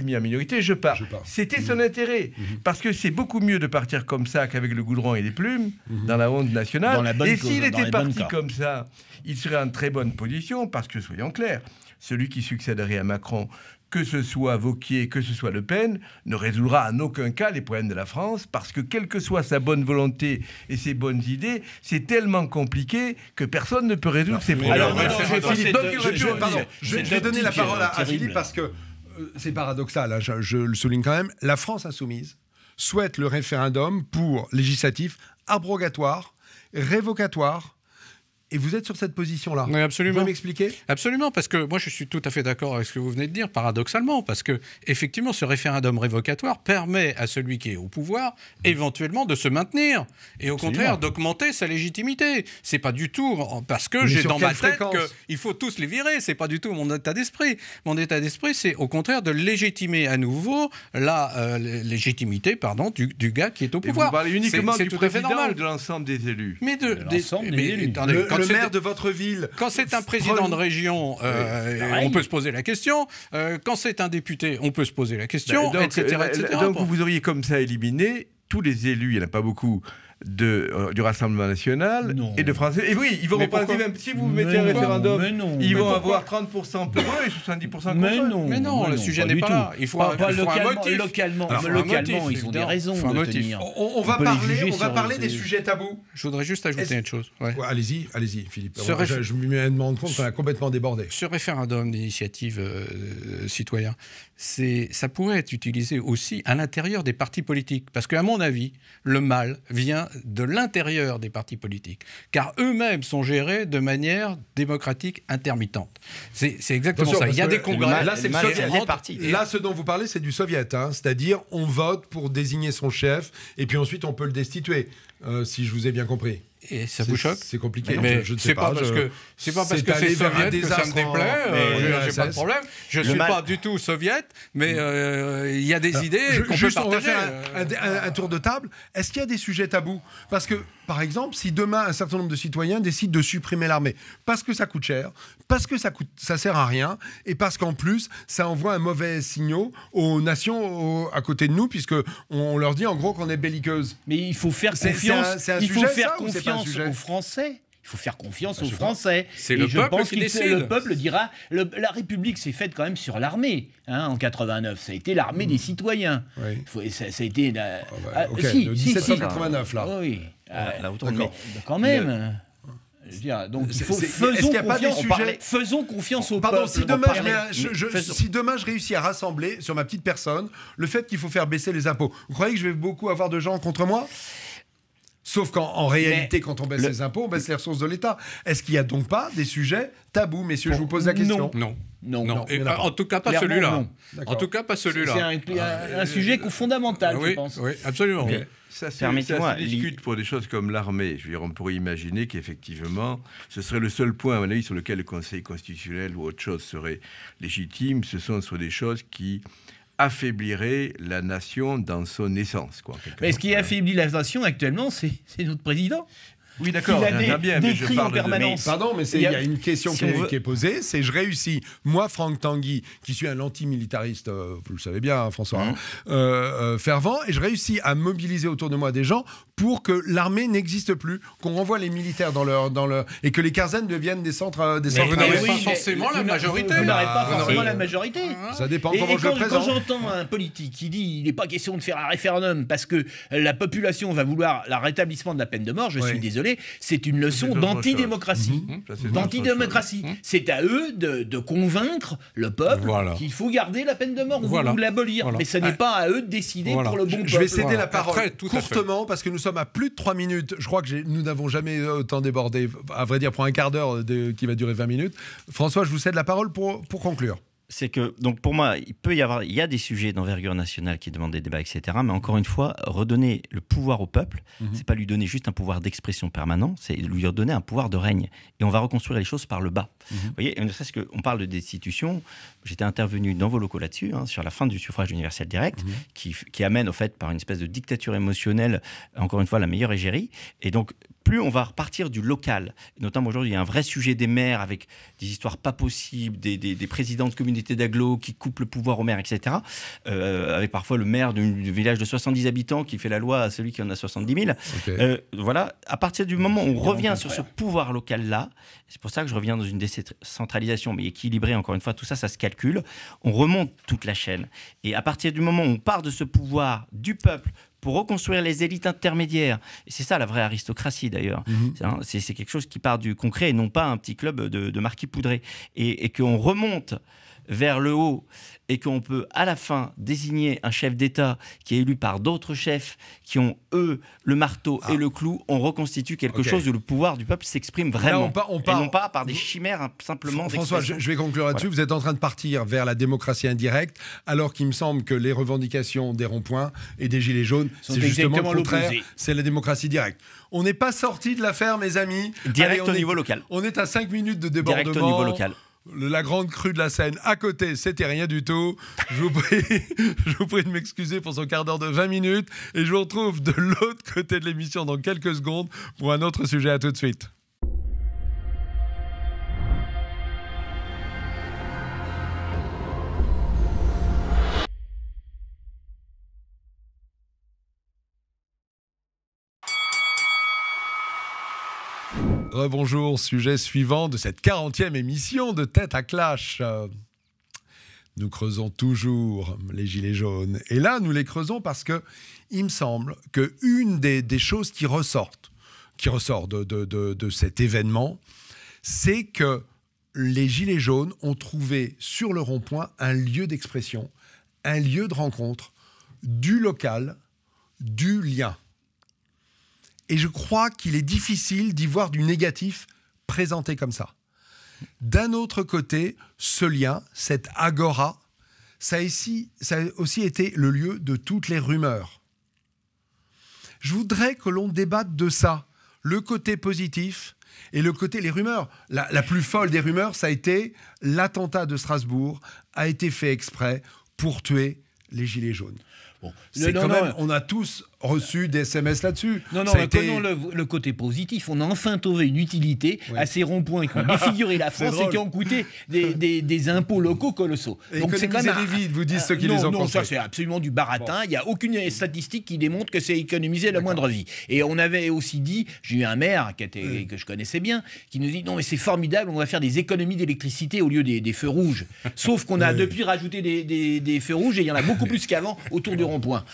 mis en minorité, je pars. C'était son intérêt. Parce que c'est beaucoup mieux de partir comme ça qu'avec le goudron et les plumes, dans la honte nationale. Dans la bonne Et cause, s'il dans était les bonnes parti cas. comme ça, il serait en très bonne position, parce que, soyons clairs, celui qui succéderait à Macron, que ce soit Wauquiez, que ce soit Le Pen, ne résoudra en aucun cas les problèmes de la France, parce que quelle que soit sa bonne volonté et ses bonnes idées, c'est tellement compliqué que personne ne peut résoudre ces problèmes. Alors, Alors, non, c'est- Philippe, donc, c'est- il aurait pu- Pardon, je vais donner la parole à terrible. Philippe parce que c'est paradoxal, hein, je le souligne quand même. La France insoumise souhaite le référendum pour législatif abrogatoire, révocatoire. Et vous êtes sur cette position-là. Oui, absolument. Vous pouvez m'expliquer ? Absolument, parce que moi je suis tout à fait d'accord avec ce que vous venez de dire, paradoxalement, parce que effectivement ce référendum révocatoire permet à celui qui est au pouvoir éventuellement de se maintenir et au contraire d'augmenter sa légitimité. C'est pas du tout parce que Mais j'ai sur dans ma quelle tête fréquence ? qu'il faut tous les virer. C'est pas du tout mon état d'esprit. Mon état d'esprit, c'est au contraire de légitimer à nouveau la légitimité, du gars qui est au Et vous pouvoir. parlez uniquement C'est du tout à fait président normal. ou de l'ensemble des élus? Mais l'ensemble des élus. attendez, quand Le c'est- maire de votre ville. Quand c'est un président de région, on peut se poser la question. Quand c'est un député, on peut se poser la question, etc. Donc vous auriez comme ça éliminé tous les élus, il n'y en a pas beaucoup, du Rassemblement national Non. et de Français. Et oui, ils vont Mais représenter pourquoi même si vous Mais mettez un non, référendum, mais non. ils Mais vont pourquoi avoir 30% pour eux et 70% contre Mais eux. non, Mais non, le sujet n'est du pas tout. là. Il faut Pas un localement, motif. Localement, Alors, localement, un motif, ils ont des évidemment. raisons Faut un de motif. tenir. On va peut les parler, juger on va sur parler ces- des sujets tabous. Je voudrais juste ajouter une chose. Ouais. Ouais, allez-y, Philippe. Ce réf- Je me rends compte qu'on a complètement débordé. Ce référendum d'initiative citoyen, ça pourrait être utilisé aussi à l'intérieur des partis politiques. Parce qu'à mon avis, le mal vient vient de l'intérieur des partis politiques, car eux-mêmes sont gérés de manière démocratique intermittente. C'est exactement Attention, ça. Il y a parce des que congrès. là, c'est le soviet. les partis. Là, ce dont vous parlez, c'est du soviet, hein, c'est-à-dire on vote pour désigner son chef et puis ensuite on peut le destituer, si je vous ai bien compris. Et ça vous choque? C'est compliqué. Mais je ne sais c'est pas. parce que c'est allé vers un soviète que ça me désastre déplaît. J'ai pas de problème. Je suis mal- pas du tout soviète, mais il y a des idées qu'on peut Juste, on va partager. faire un tour de table. Est-ce qu'il y a des sujets tabous? Parce que, par exemple, si demain un certain nombre de citoyens décident de supprimer l'armée, parce que ça coûte cher, parce que ça sert à rien, et parce qu'en plus, ça envoie un mauvais signal aux nations à côté de nous, puisque on leur dit en gros qu'on est belliqueuse. Mais il faut faire C'est confiance. un sujet, Il faut faire ça, ou c'est pas un confiance sujet aux Français. Il faut faire confiance aux sais pas. Français. C'est Et le je peuple pense qui que décide. le peuple dira. La République s'est faite quand même sur l'armée en 89. Ça a été l'armée des citoyens. Oui. Ça a été. Ok, le 1789 là. Oui. Là, autant, D'accord. Mais quand même. Je veux dire, donc il faut est-ce qu'il y a pas des sujets- faisons confiance au Pardon, peuple. si demain, faisons. si demain je réussis à rassembler sur ma petite personne le fait qu'il faut faire baisser les impôts, vous croyez que je vais beaucoup avoir de gens contre moi? Sauf qu'en réalité, quand on baisse les impôts, on baisse les ressources de l'État. Est-ce qu'il n'y a donc pas des sujets tabous, messieurs? Je vous pose la question. Non. Non. Et, d'accord. en tout cas, pas Clairement, celui-là. non. D'accord. En tout cas, pas C'est celui-là. un sujet fondamental, je Oui, pense. oui, absolument. Mais- Ça se Permettez-moi, discute pour des choses comme l'armée. Je veux dire, on pourrait imaginer qu'effectivement, ce serait le seul point, à mon avis, sur lequel le Conseil constitutionnel ou autre chose serait légitime. Ce sont sur des choses qui affaibliraient la nation dans son essence. Quoi, Mais ce qui affaiblit la nation actuellement, c'est notre président. Oui, d'accord, Il a j'entends bien, mais je décrit en parle de... permanence. Pardon, mais il y a une question si qui on veut- est posée, c'est je réussis, moi Franck Tanguy, qui suis un antimilitariste, vous le savez bien, hein, François, fervent, et je réussis à mobiliser autour de moi des gens pour que l'armée n'existe plus, qu'on renvoie les militaires dans leur et que les casernes deviennent des centres. Mais vous Mais n'avez oui, pas mais forcément la majorité. Vous n'aurez pas Vous forcément n'aurez- la majorité. Ça dépend Et comment je le quand présente. j'entends un politique qui dit il n'est pas question de faire un référendum parce que la population va vouloir le rétablissement de la peine de mort, je suis désolé, c'est une leçon autre d'antidémocratie. Ça, c'est D'antidémocratie. C'est à eux de convaincre le peuple Voilà. qu'il faut garder la peine de mort Voilà. ou l'abolir. Voilà. Mais ce n'est pas à eux de décider Voilà. pour le bon peuple. Je vais céder Voilà. la parole Après, tout à fait. courtement parce que nous sommes à plus de 3 minutes. Je crois que nous n'avons jamais autant débordé. À vrai dire, pour un quart d'heure qui va durer 20 minutes. François, je vous cède la parole pour conclure. C'est que, donc pour moi, il y a des sujets d'envergure nationale qui demandent des débats, etc. Mais encore une fois, redonner le pouvoir au peuple, c'est pas lui donner juste un pouvoir d'expression permanent, c'est lui redonner un pouvoir de règne. Et on va reconstruire les choses par le bas. Vous voyez, et ne serait-ce qu'on parle de destitution, j'étais intervenu dans vos locaux là-dessus, sur la fin du suffrage universel direct, qui amène, au fait, par une espèce de dictature émotionnelle, encore une fois, la meilleure égérie. Et donc, plus on va repartir du local, notamment aujourd'hui, il y a un vrai sujet des maires avec des histoires pas possibles, des présidents de communautés d'agglo qui coupent le pouvoir aux maires, etc. Avec parfois le maire du village de 70 habitants qui fait la loi à celui qui en a 70 000. Okay. Voilà, à partir du moment où on revient sur ce pouvoir local-là, c'est pour ça que je reviens dans une décentralisation, mais équilibrée, encore une fois, tout ça, ça se calcule, on remonte toute la chaîne. Et à partir du moment où on part de ce pouvoir du peuple, pour reconstruire les élites intermédiaires. Et c'est ça la vraie aristocratie d'ailleurs. C'est quelque chose qui part du concret et non pas un petit club de marquis poudrés. Et qu'on remonte vers le haut et qu'on peut à la fin désigner un chef d'État qui est élu par d'autres chefs qui ont, eux, le marteau et le clou, on reconstitue quelque chose où le pouvoir du peuple s'exprime vraiment. Là, et non pas par des chimères simplement. François, je vais conclure là-dessus. Voilà. Vous êtes en train de partir vers la démocratie indirecte, alors qu'il me semble que les revendications des ronds-points et des gilets jaunes, c'est justement le contraire, c'est la démocratie directe. On n'est pas sorti de l'affaire, mes amis. Direct au niveau local. On est à 5 minutes de débordement. Direct au niveau local. La grande crue de la Seine à côté, c'était rien du tout. Je vous prie de m'excuser pour ce quart d'heure de 20 minutes et je vous retrouve de l'autre côté de l'émission dans quelques secondes pour un autre sujet. À tout de suite. Rebonjour, sujet suivant de cette 40e émission de Tête à Clash. Nous creusons toujours les gilets jaunes. Et là, nous les creusons parce que il me semble qu'une des choses qui ressort de cet événement, c'est que les gilets jaunes ont trouvé sur le rond-point un lieu d'expression, un lieu de rencontre, du local, du lien. Et je crois qu'il est difficile d'y voir du négatif présenté comme ça. D'un autre côté, ce lien, cette agora, ça a aussi été le lieu de toutes les rumeurs. Je voudrais que l'on débatte de ça, le côté positif et le côté les rumeurs. La plus folle des rumeurs, ça a été l'attentat de Strasbourg a été fait exprès pour tuer les Gilets jaunes. Bon, on a tous reçu des SMS là-dessus. Non, connaissons le côté positif. On a enfin trouvé une utilité à ces ronds-points qui ont défiguré la France et qui ont coûté des impôts locaux colossaux. Donc c'est quand même les vides, vous disent ceux qui les ont construits. Non, ça c'est absolument du baratin. Il n'y a aucune statistique qui démontre que c'est économiser la moindre vie. Et on avait aussi dit, j'ai eu un maire que je connaissais bien, qui nous dit non mais c'est formidable, on va faire des économies d'électricité au lieu des feux rouges. Sauf qu'on a depuis rajouté des feux rouges et il y en a beaucoup plus qu'avant autour du rond-point.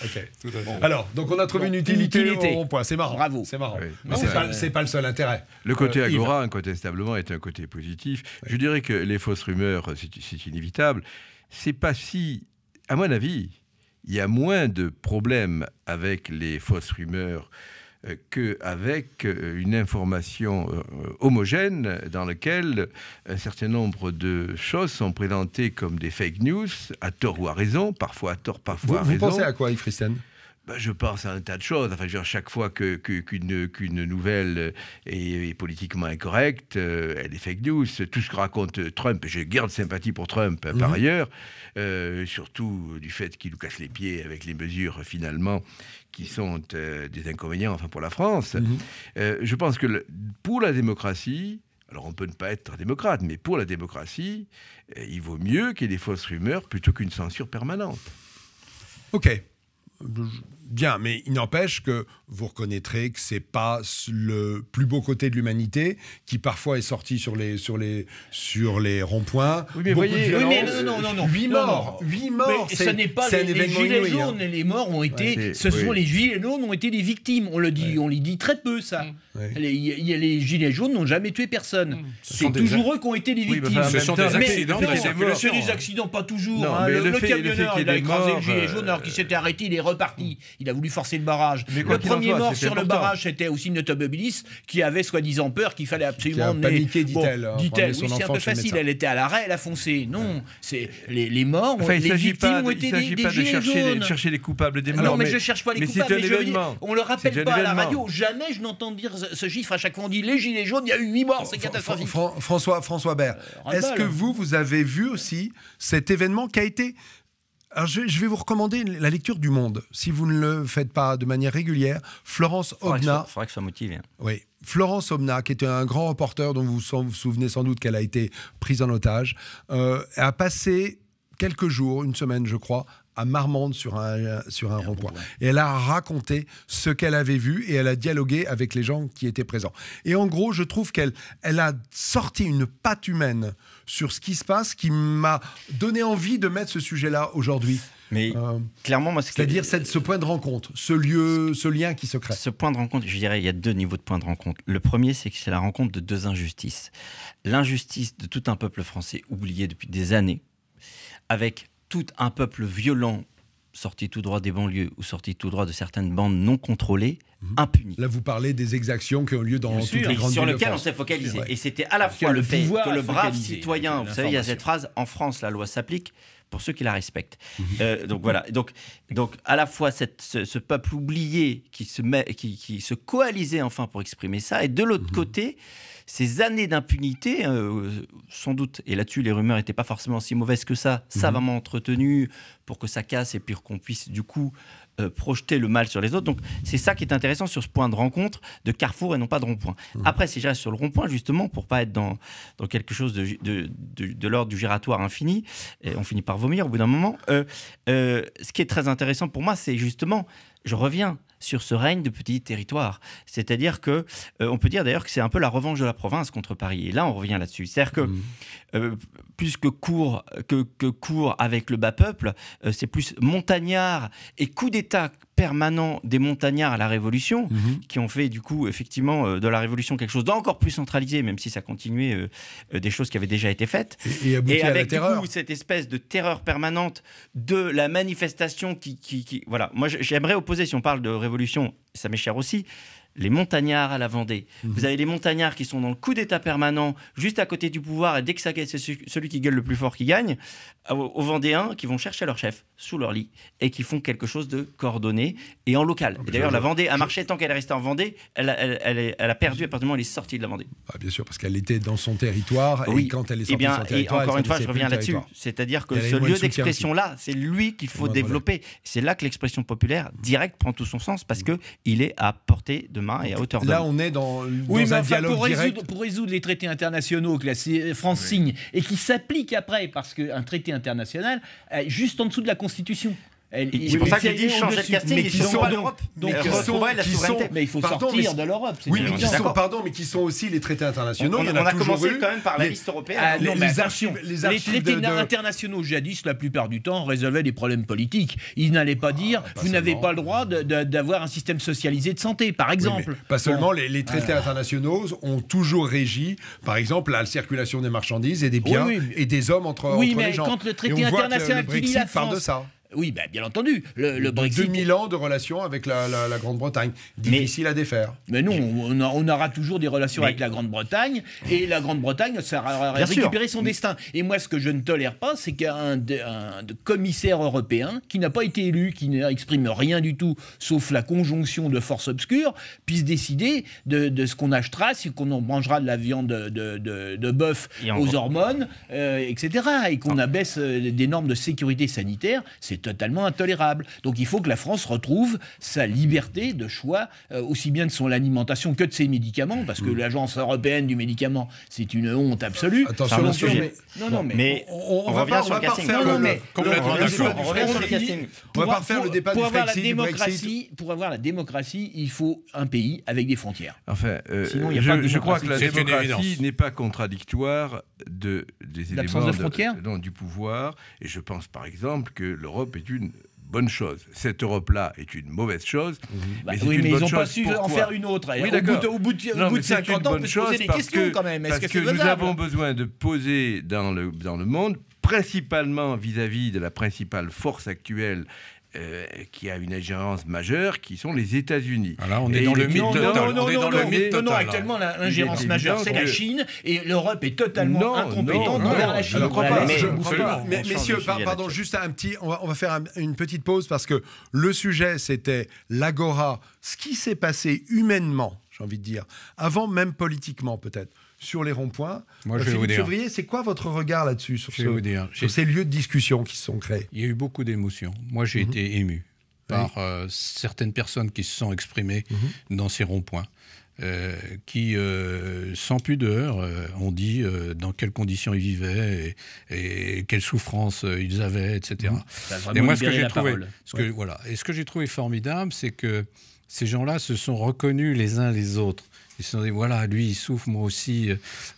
Alors, donc on a trouvé une utilité au rond-point. C'est marrant. Bravo. C'est marrant. Oui. Mais c'est pas le seul intérêt. Le côté agora, incontestablement, est un côté positif. Je dirais que les fausses rumeurs, c'est inévitable. C'est pas si... À mon avis, il y a moins de problèmes avec les fausses rumeurs qu'avec une information homogène dans laquelle un certain nombre de choses sont présentées comme des fake news, à tort ou à raison, parfois à tort, parfois à raison. Vous pensez à quoi, Yves Christian ? Je pense à un tas de choses. Enfin, je veux dire, chaque fois qu'une nouvelle est politiquement incorrecte, elle est fake news. Tout ce que raconte Trump, j'ai guère de sympathie pour Trump par ailleurs, surtout du fait qu'il nous casse les pieds avec les mesures finalement qui sont des inconvénients pour la France. Je pense que pour la démocratie, alors on peut ne pas être démocrate, mais pour la démocratie, il vaut mieux qu'il y ait des fausses rumeurs plutôt qu'une censure permanente. Ok. Bien, mais il n'empêche que vous reconnaîtrez que c'est pas le plus beau côté de l'humanité qui parfois est sorti sur les ronds-points. Oui, mais voyez, non. 8 morts. 8 morts. Mais ce n'est pas les gilets jaunes. Les morts ont été. Sont les gilets jaunes ont été des victimes. On le dit très peu ça. Les gilets jaunes n'ont jamais tué personne. C'est toujours eux qui ont été les victimes. Ce sont des accidents de circulation. C'est des accidents, pas toujours. Le camionneur, il a écrasé le gilet jaune alors qu'il s'était arrêté, il est reparti. Il a voulu forcer le barrage. Le premier mort sur le barrage, c'était aussi une automobiliste qui avait soi-disant peur qu'il fallait absolument emmener. Paniqué, dit-elle. Dit-elle, oui, c'est un peu facile. Elle était à l'arrêt, elle a foncé. Non, c'est les morts, les victimes ont été des gilets jaunes. De chercher les coupables des morts. Non, mais je ne cherche pas les coupables. On le rappelle pas à la radio. Jamais je n'entends dire ce chiffre. À chaque fois, on dit les gilets jaunes, il y a eu 8 morts, c'est catastrophique. François Bert, est-ce que vous avez vu aussi cet événement qui a été... Alors je vais vous recommander la lecture du Monde, si vous ne le faites pas de manière régulière. Florence Obna. Il faudrait que ce soit motivé. Oui, Florence Obna, qui était un grand reporter dont vous vous souvenez sans doute qu'elle a été prise en otage, a passé quelques jours, une semaine je crois, à Marmande sur un rond-point. Et elle a raconté ce qu'elle avait vu et elle a dialogué avec les gens qui étaient présents. Et en gros, je trouve qu'elle a sorti une patte humaine sur ce qui se passe qui m'a donné envie de mettre ce sujet-là aujourd'hui. Mais clairement, moi, c'est-à-dire ce point de rencontre, ce lieu, ce lien qui se crée. Ce point de rencontre, je dirais, il y a 2 niveaux de point de rencontre. Le premier, c'est que c'est la rencontre de 2 injustices. L'injustice de tout un peuple français oublié depuis des années, avec tout un peuple violent sorti tout droit des banlieues ou sorti tout droit de certaines bandes non contrôlées, impuni. Là, vous parlez des exactions qui ont lieu dans toutes les grandes villes de France. Sur lequel on s'est focalisé. Et c'était à la fois le fait que le brave citoyen, vous savez, il y a cette phrase, en France, la loi s'applique pour ceux qui la respectent. Donc voilà. Donc à la fois ce peuple oublié qui se coalisait enfin pour exprimer ça, et de l'autre côté, ces années d'impunité, sans doute, et là-dessus les rumeurs n'étaient pas forcément si mauvaises que ça, savamment entretenues pour que ça casse et puis qu'on puisse du coup projeter le mal sur les autres. Donc c'est ça qui est intéressant sur ce point de rencontre de carrefour et non pas de rond-point. Après, si je reste sur le rond-point, justement, pour pas être dans quelque chose de l'ordre du giratoire infini, et on finit par vomir au bout d'un moment, ce qui est très intéressant pour moi, c'est justement, je reviens sur ce règne de petits territoires. C'est-à-dire que, on peut dire d'ailleurs que c'est un peu la revanche de la province contre Paris. Et là, on revient là-dessus. C'est-à-dire que, plus que court avec le bas peuple, c'est plus montagnard et coup d'État permanent des montagnards à la Révolution, qui ont fait du coup effectivement de la Révolution quelque chose d'encore plus centralisé, même si ça continuait des choses qui avaient déjà été faites. Et avec à la terreur. Du coup cette espèce de terreur permanente de la manifestation qui voilà. Moi j'aimerais opposer, si on parle de Révolution, ça m'est cher aussi, les montagnards à la Vendée. Vous avez les montagnards qui sont dans le coup d'état permanent, juste à côté du pouvoir, et dès que ça c'est celui qui gueule le plus fort qui gagne, aux Vendéens qui vont chercher leur chef sous leur lit et qui font quelque chose de coordonné et en local. Et d'ailleurs, la Vendée a marché tant qu'elle est restée en Vendée, elle a perdu à partir du moment où elle est sortie de la Vendée. Ah, bien sûr, parce qu'elle était dans son territoire, Oui. et quand elle est sortie Eh bien, de son territoire, et encore elle une fois, je connaissait reviens plus le là-dessus. territoire. C'est-à-dire que Elle avait ce moins de lieu soutien d'expression-là, c'est lui qu'il faut développer. C'est là que l'expression populaire directe prend tout son sens, parce qu'il est à portée de main et à hauteur d'homme. Là, on est dans Oui, mais un enfin, dialogue direct. pour résoudre les traités internationaux que la France signe et qui s'appliquent après, parce qu'un traité international est juste en dessous de la Constitution. C'est pour ça qu'il dit changer de casting, mais ils qui sont sont pas donc- l'Europe. donc Mais qui sont- retrouver la qui sont- souveraineté. Mais il faut Pardon, sortir mais- de l'Europe. Oui, mais évident. qui sont, D'accord. pardon, mais qui sont aussi les traités internationaux. Il y en On a toujours commencé eu. quand même par la Les- liste européenne. Ah, Les- non, mais les attention, archives- les les archives traités de- internationaux jadis, la plupart du temps, résolvaient des problèmes politiques. Ils n'allaient pas dire pas vous n'avez seulement. pas le droit d'avoir un système socialisé de santé, par Oui, mais exemple. pas seulement, les traités internationaux ont toujours régi, par exemple, la circulation des marchandises et des biens Oui, et des hommes entre Oui, les mais gens. quand le Et traité on voit que international le qui lie Brexit la part de France- ça. Oui, ben, bien entendu. Le De Brexit. 2000 ans de relations avec la Grande-Bretagne. Difficile à défaire. Mais non, on aura toujours des relations avec la Grande-Bretagne, et la Grande-Bretagne, ça a Bien récupéré sûr. son destin. Et moi, ce que je ne tolère pas, c'est qu'un commissaire européen, qui n'a pas été élu, qui n'exprime rien du tout, sauf la conjonction de forces obscures, puisse décider de ce qu'on achètera, si on mangera de la viande de bœuf Et en aux gros. hormones, etc., et qu'on abaisse des normes de sécurité sanitaire, c'est totalement intolérable. Donc il faut que la France retrouve sa liberté de choix, aussi bien de son alimentation que de ses médicaments, parce que l'Agence européenne du médicament, c'est une honte absolue. Attention, C'est un attention, sujet. Mais on On va revient pas, sur le casting. refaire Non, non, le- mais- Comme on l'a dit revient Vincent. sur- On revient sur le casting. On va pas refaire le débat du avoir Brexit, du Brexit. Pour avoir la démocratie, il faut un pays avec des frontières. Enfin, Sinon, il y a pas de je crois que la démocratie. C'est une démocratie évidence. n'est pas contradictoire des L'absence éléments de frontières non, du pouvoir. Et je pense par exemple que l'Europe est une bonne chose. Cette Europe-là est une mauvaise chose. Bah c'est oui, une mais bonne ils n'ont pas chose. su en Pourquoi faire une autre. Oui, Au d'accord. bout de Non, mais c'est 50 une ans, on bonne peut se poser chose des parce questions que, quand même. Est-ce parce que que c'est nous faisable avons besoin de poser dans le monde, principalement vis-à-vis de la principale force actuelle qui a une ingérence majeure, qui sont les États-Unis. Voilà, on est Et dans le il est mythe évident- total. On est dans le mythe non, total. actuellement, Il l'ingérence est majeure, c'est évident la que- Chine, et l'Europe est totalement Non, incompétente non, envers non. la Chine. Alors, crois Voilà, pas, mais- je- absolument. mais On change messieurs, de sujet pardon, là-dessus. juste un petit, on va faire une petite pause parce que le sujet c'était l'Agora, ce qui s'est passé humainement, j'ai envie de dire, avant même politiquement peut-être, sur les ronds-points. Moi, je vais Philippe vous dire. Chevrier, c'est quoi votre regard là-dessus sur, Je vais vous dire. sur ces lieux de discussion qui se sont créés? Il y a eu beaucoup d'émotions. Moi, j'ai été ému par certaines personnes qui se sont exprimées dans ces ronds-points, qui, sans pudeur, ont dit dans quelles conditions ils vivaient et quelles souffrances ils avaient, etc. Ça a vraiment Et moi, ce que libéré j'ai la trouvé, parole. voilà, et ce que j'ai trouvé formidable, c'est que ces gens-là se sont reconnus les uns les autres. Ils se sont dit, voilà, lui, il souffre, moi aussi,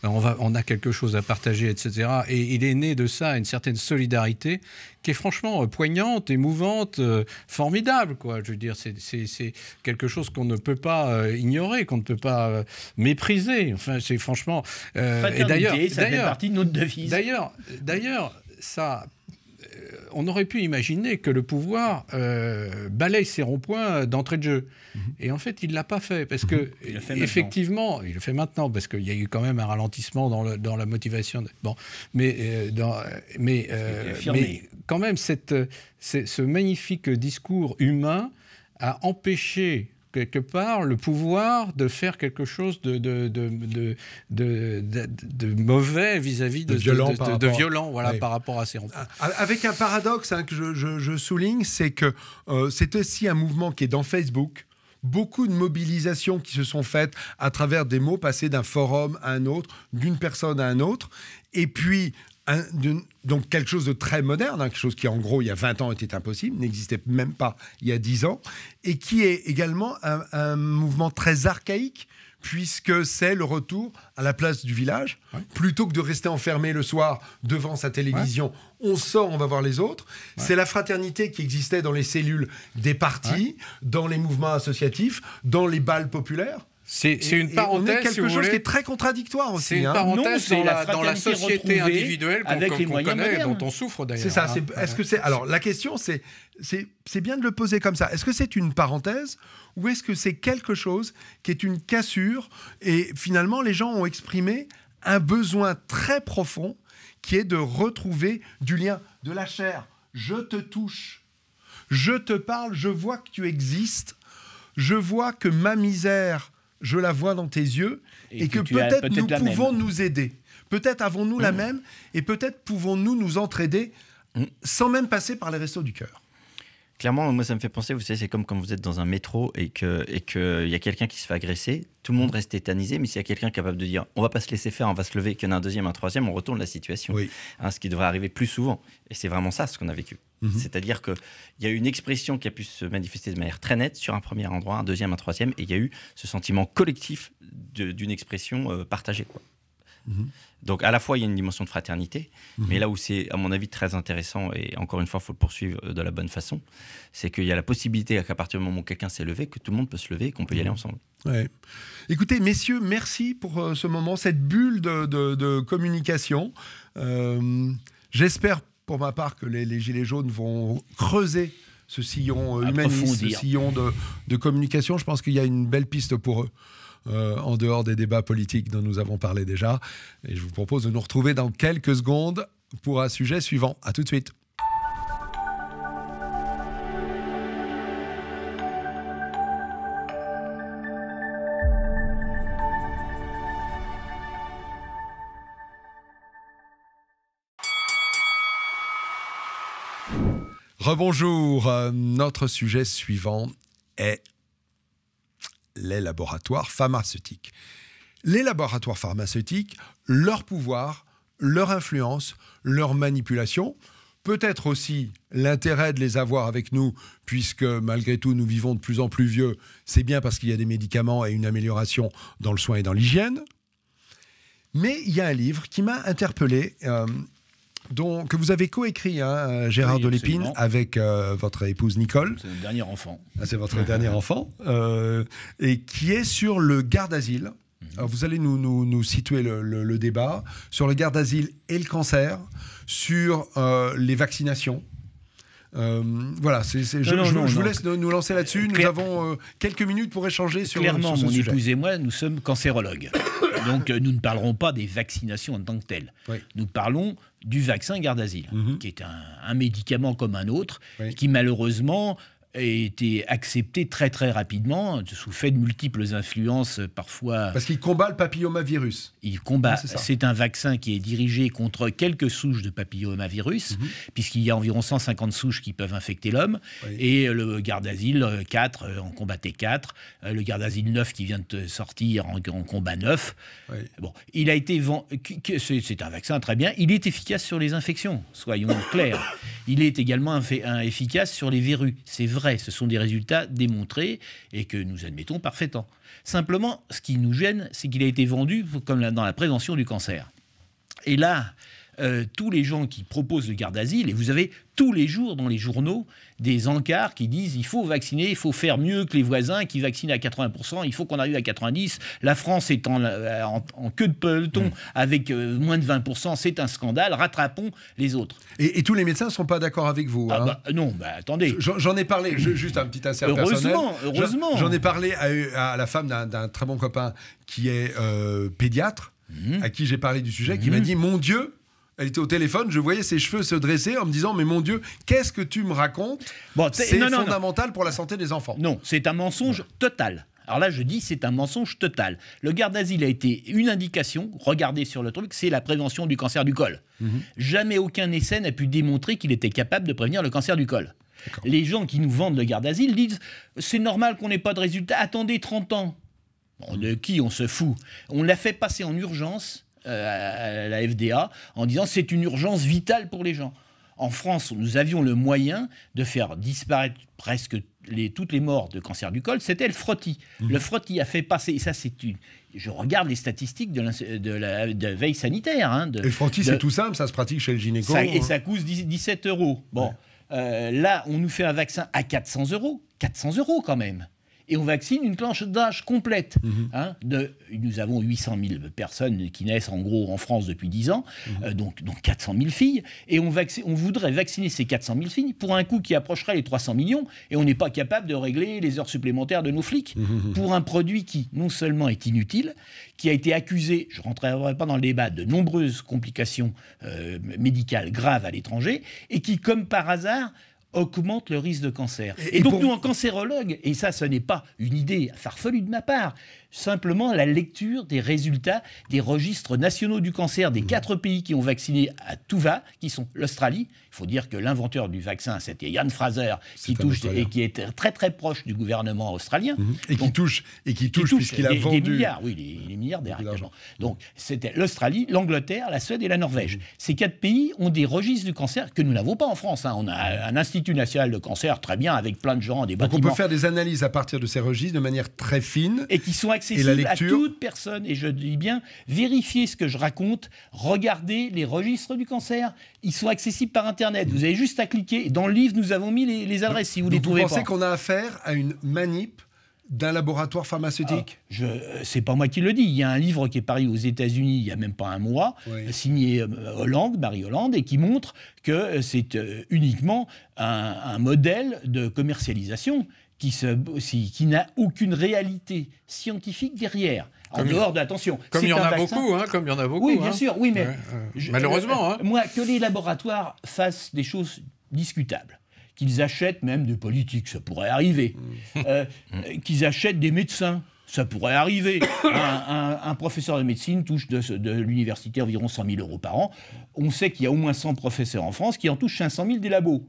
on a quelque chose à partager, etc. Et il est né de ça, une certaine solidarité qui est franchement poignante, émouvante, formidable, quoi. Je veux dire, c'est quelque chose qu'on ne peut pas ignorer, qu'on ne peut pas mépriser. Enfin, c'est franchement... Fraternité, ça fait partie de notre devise. D'ailleurs, ça... on aurait pu imaginer que le pouvoir balaye ses ronds-points d'entrée de jeu. Et en fait, il ne l'a pas fait. Parce que, Il le fait maintenant. effectivement, il le fait maintenant, parce qu'il y a eu quand même un ralentissement dans la motivation. Bon, mais quand même, ce magnifique discours humain a empêché quelque part le pouvoir de faire quelque chose de mauvais vis-à-vis de violent, voilà, oui. par rapport à ces ronds-points. Avec un paradoxe que je souligne, c'est que c'est aussi un mouvement qui est dans Facebook. Beaucoup de mobilisations qui se sont faites à travers des mots passés d'un forum à un autre, d'une personne à un autre. Et puis, donc quelque chose de très moderne, quelque chose qui en gros il y a 20 ans était impossible, n'existait même pas il y a 10 ans, et qui est également un mouvement très archaïque, puisque c'est le retour à la place du village. Ouais. Plutôt que de rester enfermé le soir devant sa télévision, on sort, on va voir les autres. Ouais. C'est la fraternité qui existait dans les cellules des partis, dans les mouvements associatifs, dans les bals populaires. C'est une parenthèse, on est quelque si vous chose voulez. qui est très contradictoire aussi. C'est une hein. parenthèse Non, c'est dans la fraternité société retrouvée individuelle avec les qu'on moyens connaît, modernes. dont on souffre d'ailleurs. C'est ça. hein. Est-ce que c'est alors la question c'est bien de le poser comme ça. Est-ce que c'est une parenthèse ou est-ce que c'est quelque chose qui est une cassure et finalement les gens ont exprimé un besoin très profond qui est de retrouver du lien, de la chair. Je te touche, je te parle, je vois que tu existes, je vois que ma misère, je la vois dans tes yeux et que tu as peut-être nous la pouvons même. nous aider. Peut-être avons-nous la même et peut-être pouvons-nous nous entraider sans même passer par les restos du cœur. Clairement, moi, ça me fait penser, vous savez, c'est comme quand vous êtes dans un métro et qu'il y a quelqu'un qui se fait agresser, tout le monde reste tétanisé, mais s'il y a quelqu'un capable de dire on va pas se laisser faire, on va se lever, qu'il y en a un deuxième, un troisième, on retourne la situation. Oui. Hein, ce qui devrait arriver plus souvent. Et c'est vraiment ça ce qu'on a vécu. C'est-à-dire qu'il y a eu une expression qui a pu se manifester de manière très nette sur un premier endroit, un deuxième, un troisième, et il y a eu ce sentiment collectif d'une expression partagée, quoi. Donc à la fois il y a une dimension de fraternité, mais là où c'est à mon avis très intéressant, et encore une fois il faut le poursuivre de la bonne façon, c'est qu'il y a la possibilité qu'à partir du moment où quelqu'un s'est levé, que tout le monde peut se lever et qu'on peut y aller ensemble. Ouais. Écoutez, messieurs, merci pour ce moment, cette bulle de communication. J'espère pour ma part que les Gilets jaunes vont creuser ce sillon humaniste, ce sillon de communication. Je pense qu'il y a une belle piste pour eux. En dehors des débats politiques dont nous avons parlé déjà. Et je vous propose de nous retrouver dans quelques secondes pour un sujet suivant. À tout de suite. Rebonjour. Notre sujet suivant est les laboratoires pharmaceutiques. Les laboratoires pharmaceutiques, leur pouvoir, leur influence, leur manipulation, peut-être aussi l'intérêt de les avoir avec nous, puisque malgré tout nous vivons de plus en plus vieux, c'est bien parce qu'il y a des médicaments et une amélioration dans le soin et dans l'hygiène. Mais il y a un livre qui m'a interpellé, que vous avez coécrit, Gérard de Lépine, avec votre épouse Nicole. C'est notre dernier enfant. Ah, c'est votre dernier enfant. Et qui est sur le Gardasil. Alors, vous allez nous situer le débat sur le Gardasil et le cancer, sur les vaccinations. Voilà, je vous laisse nous lancer là-dessus. Nous avons quelques minutes pour échanger sur ce sujet. Clairement, mon épouse et moi, nous sommes cancérologues. Donc, nous ne parlerons pas des vaccinations en tant que telles. Oui. Nous parlons du vaccin Gardasil, qui est un médicament comme un autre, qui malheureusement a été accepté très très rapidement, sous fait de multiples influences parfois. Parce qu'il combat le papillomavirus. Il combat. C'est un vaccin qui est dirigé contre quelques souches de papillomavirus, puisqu'il y a environ 150 souches qui peuvent infecter l'homme. Oui. Et le Gardasil 4 en combattait 4. Le Gardasil 9 qui vient de sortir en combat 9. Oui. Bon, il a été c'est un vaccin très bien. Il est efficace sur les infections, soyons clairs. Il est également efficace sur les verrues. C'est vrai. Ce sont des résultats démontrés et que nous admettons parfaitement. Simplement, ce qui nous gêne, c'est qu'il a été vendu comme dans la prévention du cancer. Et là, tous les gens qui proposent le Gardasil, et vous avez tous les jours dans les journaux des encarts qui disent il faut vacciner, il faut faire mieux que les voisins qui vaccinent à 80%, il faut qu'on arrive à 90%, la France est en queue de peloton avec moins de 20%, c'est un scandale, rattrapons les autres. Et tous les médecins ne sont pas d'accord avec vous. Non, attendez. J'en ai parlé, juste un petit insert personnel. Heureusement. J'en ai parlé à la femme d'un très bon copain qui est pédiatre, à qui j'ai parlé du sujet, qui m'a dit mon Dieu. Elle était au téléphone, je voyais ses cheveux se dresser en me disant « Mais mon Dieu, qu'est-ce que tu me racontes ?» C'est fondamental pour la santé des enfants. Non, c'est un mensonge total. Alors là, je dis c'est un mensonge total. Le Gardasil a été une indication, regardez sur le truc, c'est la prévention du cancer du col. Jamais aucun essai n'a pu démontrer qu'il était capable de prévenir le cancer du col. Les gens qui nous vendent le Gardasil disent « C'est normal qu'on n'ait pas de résultat, attendez 30 ans. » Bon, de qui on se fout? On l'a fait passer en urgence à la FDA en disant c'est une urgence vitale pour les gens. En France, nous avions le moyen de faire disparaître presque toutes les morts de cancer du col, c'était le frottis. Le frottis a fait passer, et ça c'est une... Je regarde les statistiques de la veille sanitaire. Et le frottis c'est tout simple, ça se pratique chez le gynéco. Et ça coûte 17 €. Bon, là on nous fait un vaccin à 400 €. 400 € quand même. et on vaccine une tranche d'âge complète. Nous avons 800 000 personnes qui naissent en gros en France depuis 10 ans, donc 400 000 filles, et on voudrait vacciner ces 400 000 filles pour un coût qui approcherait les 300 millions, et on n'est pas capable de régler les heures supplémentaires de nos flics pour un produit qui non seulement est inutile, qui a été accusé, je ne rentrerai pas dans le débat, de nombreuses complications médicales graves à l'étranger, et qui, comme par hasard, augmente le risque de cancer. Et donc nous, en cancérologue, et ça, ce n'est pas une idée farfelue de ma part, simplement la lecture des résultats des registres nationaux du cancer des 4 pays qui ont vacciné à tout va, qui sont l'Australie. Il faut dire que l'inventeur du vaccin, c'était Ian Fraser, qui est très très proche du gouvernement australien. Et qui touche puisqu'il a vendu... Des milliards, oui, les milliardaires également. Donc c'était l'Australie, l'Angleterre, la Suède et la Norvège. Ces 4 pays ont des registres du cancer que nous n'avons pas en France. On a un institut national de cancer, très bien, avec plein de gens, des bâtiments. Donc on peut faire des analyses à partir de ces registres de manière très fine. Et qui sont accessibles à toute personne. Et je dis bien, vérifiez ce que je raconte, regardez les registres du cancer. Ils sont accessibles par Internet. Vous avez juste à cliquer. Dans le livre, nous avons mis les adresses si vous les trouvez pas. Vous pensez qu'on a affaire à une manip d'un laboratoire pharmaceutique? C'est pas moi qui le dis. Il y a un livre qui est paru aux États-Unis il n'y a même pas un mois, signé Marie Hollande, et qui montre que c'est uniquement un modèle de commercialisation qui n'a aucune réalité scientifique derrière. En dehors de l'attention. Comme il y en a beaucoup, comme il y en a beaucoup. Oui, bien sûr, oui, mais malheureusement. Moi, que les laboratoires fassent des choses discutables, qu'ils achètent même des politiques, ça pourrait arriver, qu'ils achètent des médecins, ça pourrait arriver. Un professeur de médecine touche de l'université environ 100 000 euros par an. On sait qu'il y a au moins 100 professeurs en France qui en touchent 500 000 des labos.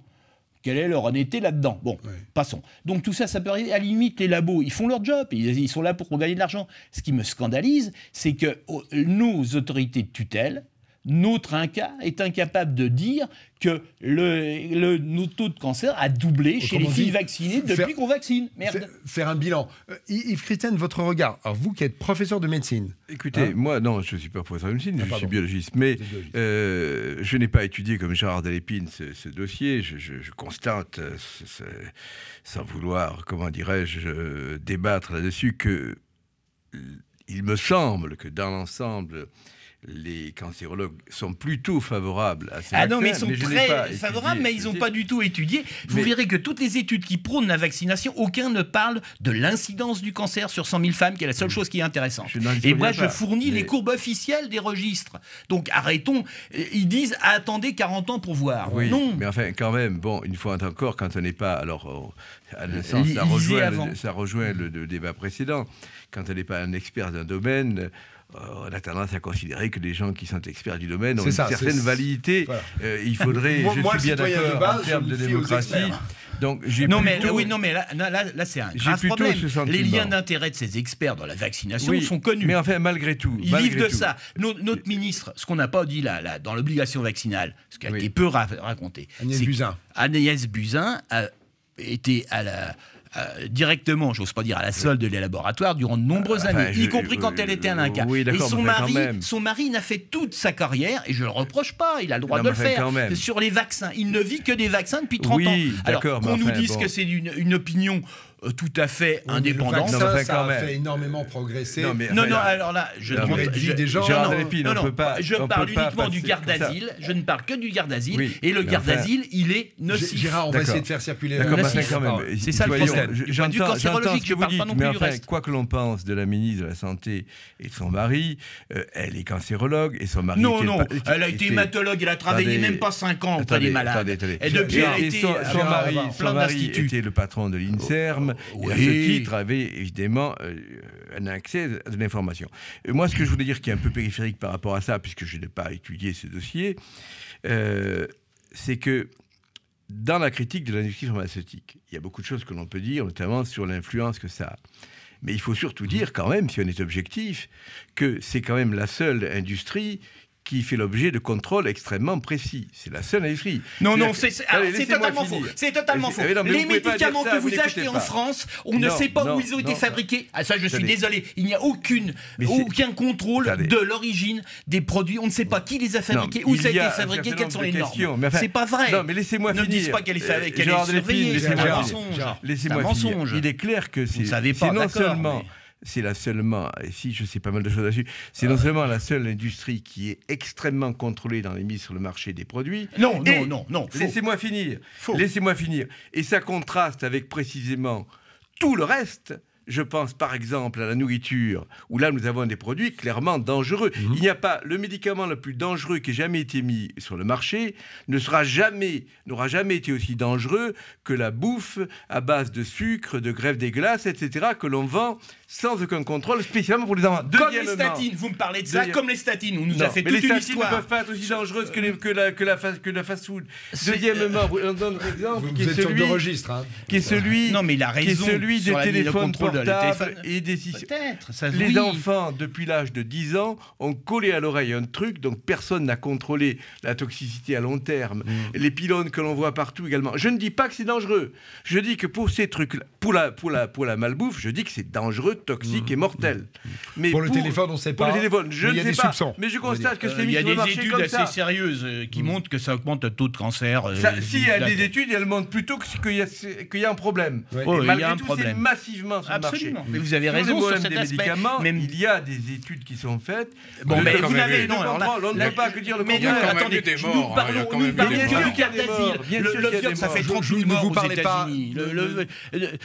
Quelle est leur honnêteté là-dedans? Bon, passons. Donc tout ça, ça peut arriver. À la limite, les labos, ils font leur job. Ils sont là pour gagner de l'argent. Ce qui me scandalise, c'est que nos autorités de tutelle, notre INCa est incapable de dire que nos taux de cancer a doublé chez les filles vaccinées depuis qu'on vaccine. Merde. Faire un bilan. Yves Christian, votre regard. Alors vous qui êtes professeur de médecine. Écoutez, moi, non, je ne suis pas professeur de médecine, je suis biologiste. Mais je n'ai pas étudié comme Gérard Delépine ce dossier. Je constate, sans vouloir, comment dirais-je, débattre là-dessus, que il me semble que dans l'ensemble, les cancérologues sont plutôt favorables à ces vaccins. Ah non, mais ils sont très favorables, mais ils n'ont pas du tout étudié. Vous verrez que toutes les études qui prônent la vaccination, aucun ne parle de l'incidence du cancer sur 100 000 femmes, qui est la seule chose qui est intéressante. Et moi, je fournis les courbes officielles des registres. Donc arrêtons. Ils disent attendez 40 ans pour voir. Oui, non. Mais enfin, quand même, bon, une fois encore, quand on n'est pas... Alors, à un sens, ça rejoint le débat précédent. Quand on n'est pas un expert d'un domaine... on a tendance à considérer que les gens qui sont experts du domaine ont une certaine validité. Voilà. Il faudrait, je suis bien d'accord, en termes de démocratie. Donc, là c'est un grave problème. Les liens d'intérêt de ces experts dans la vaccination sont connus. Mais enfin, malgré tout. Ils vivent de ça. Notre ministre, ce qu'on n'a pas dit là, dans l'obligation vaccinale, ce qui a été peu raconté. Agnès Buzyn a été à la... directement, j'ose pas dire à la solde des laboratoires, durant de nombreuses années, y compris quand elle était à l'INCa. Et son mari n'a fait toute sa carrière, et je le reproche pas, il a le droit de le faire, sur les vaccins. Il ne vit que des vaccins depuis 30 ans. Alors qu'on nous dise que c'est une opinion tout à fait indépendante. Le vaccin, ça a fait énormément progresser. Alors là, je parle uniquement du garde d'asile. Je ne parle que du garde d'asile. Et le garde d'asile, il est nocif. Gérard, on va essayer de faire circuler. C'est ça le problème. J'entends ce que vous dites, mais enfin, quoi que l'on pense de la ministre de la Santé et de son mari, elle est cancérologue et son mari... Non, elle a été hématologue, elle a travaillé même pas 5 ans auprès des malades. Et depuis, elle a été... Son mari était le patron de l'INSERM, et à ce titre avait évidemment un accès à de l'information. Moi, ce que je voulais dire qui est un peu périphérique par rapport à ça, puisque je n'ai pas étudié ce dossier, c'est que dans la critique de l'industrie pharmaceutique, il y a beaucoup de choses que l'on peut dire, notamment sur l'influence que ça a. Mais il faut surtout dire quand même, si on est objectif, que c'est quand même la seule industrie qui fait l'objet de contrôles extrêmement précis. C'est la seule industrie. Non, Allez, c'est totalement faux. C'est totalement faux. Non, Les médicaments que vous achetez en France, on ne sait pas où ils ont été fabriqués. Ah, ça, je suis désolé. Il n'y a aucun contrôle de l'origine des produits. On ne sait pas qui les a fabriqués, où ça a été fabriqué, quelles sont les normes. C'est pas vrai. Non, mais laissez-moi finir. Ne dites pas qu'elle est surveillée. C'est un mensonge. Il est clair que c'est non seulement... C'est et si je sais pas mal de choses là-dessus, c'est non seulement la seule industrie qui est extrêmement contrôlée dans les mises sur le marché des produits. Non. Laissez-moi finir. Laissez-moi finir. Et ça contraste avec précisément tout le reste. Je pense par exemple à la nourriture, où là nous avons des produits clairement dangereux. Il n'y a pas le médicament le plus dangereux qui ait jamais été mis sur le marché, n'aura jamais été aussi dangereux que la bouffe à base de sucre, de greffe des glaces, etc., que l'on vend sans aucun contrôle, spécialement pour les enfants. Comme les statines, vous me parlez de ça, comme les statines, on nous a fait toute une histoire. Mais les statines ne peuvent pas être aussi dangereuses que la fast-food. Deuxièmement, on donne un exemple qui est celui... registre, hein. Qui est celui... Non, mais il a raison. Qui est celui des téléphones portables et des... Peut-être. Les enfants, depuis l'âge de 10 ans, ont collé à l'oreille un truc, donc personne n'a contrôlé la toxicité à long terme. Les pylônes que l'on voit partout également. Je ne dis pas que c'est dangereux. Je dis que pour ces trucs, pour la malbouffe, je dis que c'est dangereux, toxique et mortel. Mais pour le téléphone, on ne sait pas. Pour le téléphone, je ne sais pas. Mais je constate que c'est mis sur le marché comme ça. Il y a des études assez sérieuses qui montrent que ça augmente le taux de cancer. Si il y a des études, elles montrent plutôt qu'il y a un problème. Et malgré tout, c'est massivement sur le marché. Mais vous avez raison sur cet aspect. Même il y a des études qui sont faites. Bon, mais vous n'avez non, on ne peut pas que dire le contraire. Attendez, nous parlons du cas d'asile. Ça fait 30 000 morts aux États-Unis.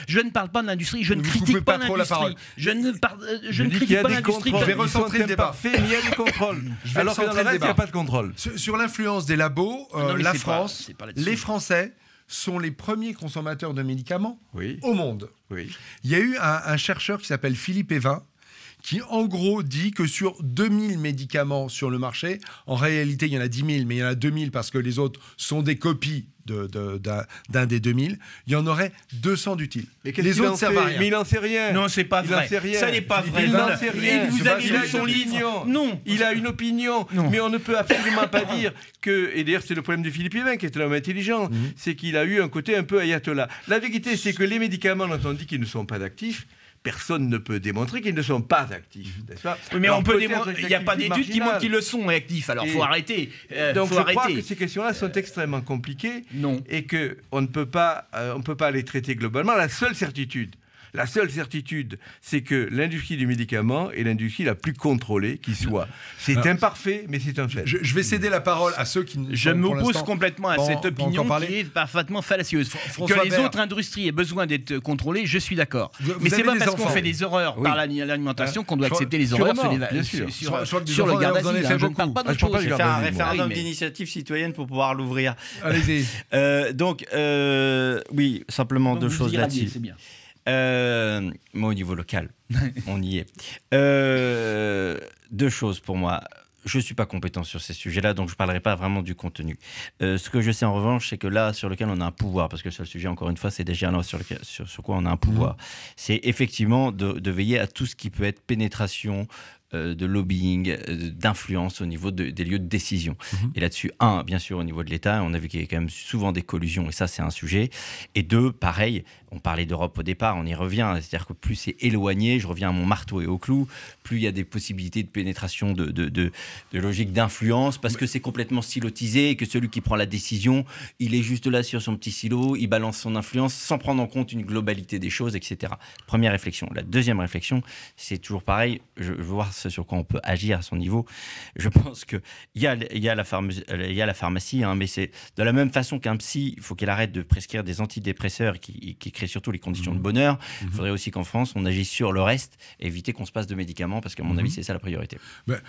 Je ne parle pas de l'industrie, je ne critique pas l'industrie. Je ne critique pas l'industrie. Je vais recentrer le débat. Mais il y a des contrôles. Alors que dans le reste, il n'y a pas de contrôle. Sur l'influence des labos, la France, les Français sont les premiers consommateurs de médicaments au monde. Il y a eu un chercheur qui s'appelle Philippe Evin qui en gros dit que sur 2000 médicaments sur le marché, en réalité il y en a 10 000, mais il y en a 2000 parce que les autres sont des copies d'un des 2000, il y en aurait 200 d'utiles. Les autres servent à rien. Mais il n'en sait rien. Non, c'est pas vrai. Ça n'est pas vrai. Il n'en sait rien. Vous avez lu son livre. Non. Il a une opinion. Mais on ne peut absolument pas dire que... Et d'ailleurs, c'est le problème de Philippe Evin, qui est un homme intelligent. C'est qu'il a eu un côté un peu ayatollah. La vérité, c'est que les médicaments, dont on dit qu'ils ne sont pas actifs, personne ne peut démontrer qu'ils ne sont pas actifs, n'est-ce pas? Oui, mais on peut démontrer. Il n'y a pas d'études qui montrent qu'ils le sont actifs. Alors, il faut arrêter. Donc, je crois que ces questions-là sont extrêmement compliquées. Et qu'on ne peut pas les traiter globalement. La seule certitude, c'est que l'industrie du médicament est l'industrie la plus contrôlée qui soit. C'est imparfait, mais c'est un fait. Je vais céder la parole à ceux qui ne Je m'oppose complètement à cette opinion qui est parfaitement fallacieuse. Que les autres industries aient besoin d'être contrôlées, je suis d'accord. Mais c'est pas parce qu'on fait des horreurs par l'alimentation qu'on doit accepter les horreurs sur le garde d'asile. Je ne parle pas d'autre chose. Je vais faire un référendum d'initiative citoyenne pour pouvoir l'ouvrir. Allez-y. Donc, oui, simplement deux choses là-dessus. C'est bien. Mais au niveau local, on y est. Deux choses pour moi. Je ne suis pas compétent sur ces sujets-là, donc je ne parlerai pas vraiment du contenu. Ce que je sais en revanche, c'est que là, sur lequel on a un pouvoir, parce que sur le sujet, encore une fois, c'est déjà là sur quoi on a un pouvoir, c'est effectivement de veiller à tout ce qui peut être pénétration, de lobbying, d'influence au niveau des lieux de décision. Et là-dessus, bien sûr, au niveau de l'État, on a vu qu'il y avait quand même souvent des collusions, et ça, c'est un sujet. Et deux, pareil, on parlait d'Europe au départ, on y revient, c'est-à-dire que plus c'est éloigné, je reviens à mon marteau et au clou, plus il y a des possibilités de pénétration, de logique d'influence, parce que c'est complètement silotisé, et que celui qui prend la décision, il est juste là sur son petit silo, il balance son influence sans prendre en compte une globalité des choses, etc. Première réflexion. La deuxième réflexion, c'est toujours pareil, je veux voir sur quoi on peut agir à son niveau. Je pense qu'il y a la pharmacie, mais c'est de la même façon qu'un psy, il faut qu'il arrête de prescrire des antidépresseurs qui créent surtout les conditions de bonheur. Il faudrait aussi qu'en France, on agisse sur le reste, éviter qu'on se passe de médicaments, parce qu'à mon avis, c'est ça la priorité. Parce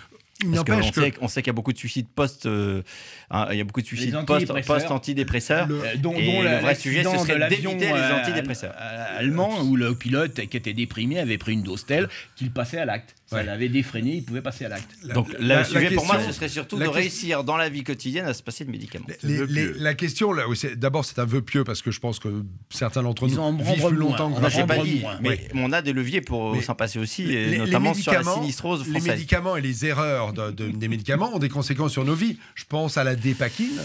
qu'on sait qu'il y a beaucoup de suicides post-antidépresseurs. Dont le vrai sujet, ce serait d'éviter les antidépresseurs. Allemand, où le pilote qui était déprimé avait pris une dose telle qu'il passait à l'acte. Ça l'avait défréné, il pouvait passer à l'acte. Donc le sujet pour moi, ce serait surtout de réussir dans la vie quotidienne à se passer de médicaments. La question, d'abord, c'est un vœu pieux, parce que je pense que certains d'entre nous vivent plus longtemps que j'ai pas dit, mais on a des leviers pour s'en passer aussi, et notamment sur la sinistrose française. Les médicaments et les erreurs des médicaments ont des conséquences sur nos vies. Je pense à la dépakine.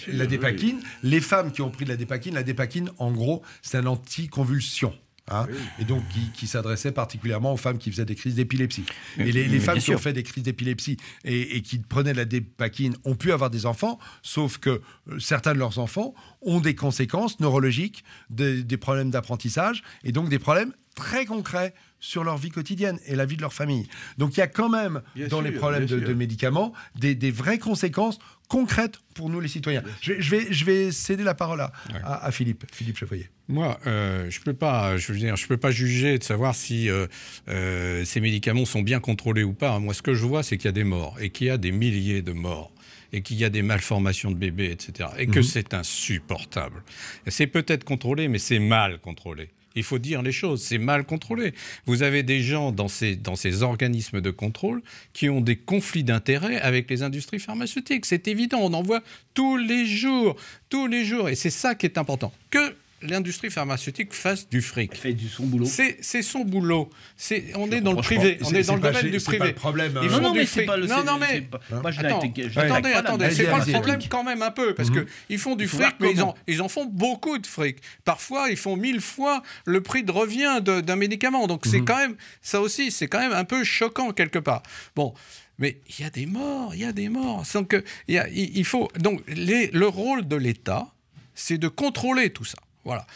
La dépakine, les femmes qui ont pris de la dépakine, en gros, c'est un anticonvulsien. Hein, et donc qui s'adressait particulièrement aux femmes qui faisaient des crises d'épilepsie. Et les femmes qui ont fait des crises d'épilepsie et qui prenaient de la dépakine ont pu avoir des enfants, sauf que certains de leurs enfants ont des conséquences neurologiques, des problèmes d'apprentissage et donc des problèmes très concrets sur leur vie quotidienne et la vie de leur famille. Donc il y a quand même, les problèmes de médicaments, des vraies conséquences concrètes pour nous les citoyens. Je vais céder la parole à Philippe Chapoyer. Moi, je peux pas juger de savoir si ces médicaments sont bien contrôlés ou pas. Moi, ce que je vois, c'est qu'il y a des morts et qu'il y a des milliers de morts et qu'il y a des malformations de bébés, etc. Et que c'est insupportable. C'est peut-être contrôlé, mais c'est mal contrôlé. Il faut dire les choses, c'est mal contrôlé. Vous avez des gens dans ces organismes de contrôle qui ont des conflits d'intérêts avec les industries pharmaceutiques. C'est évident, on en voit tous les jours. Et c'est ça qui est important. Que l'industrie pharmaceutique fasse du fric. Elle fait son boulot. C'est son boulot. On est dans le privé. On est dans le domaine du privé. C'est pas le problème. Non, mais c'est pas le... Attendez. Attendez. C'est pas le problème quand même un peu. Parce qu'ils font du fric, mais ils en font beaucoup de fric. Parfois, ils font 1000 fois le prix de revient d'un médicament. Donc c'est quand même... Ça aussi, c'est quand même un peu choquant quelque part. Bon... Mais il y a des morts. Donc, le rôle de l'État, c'est de contrôler tout ça. Voilà.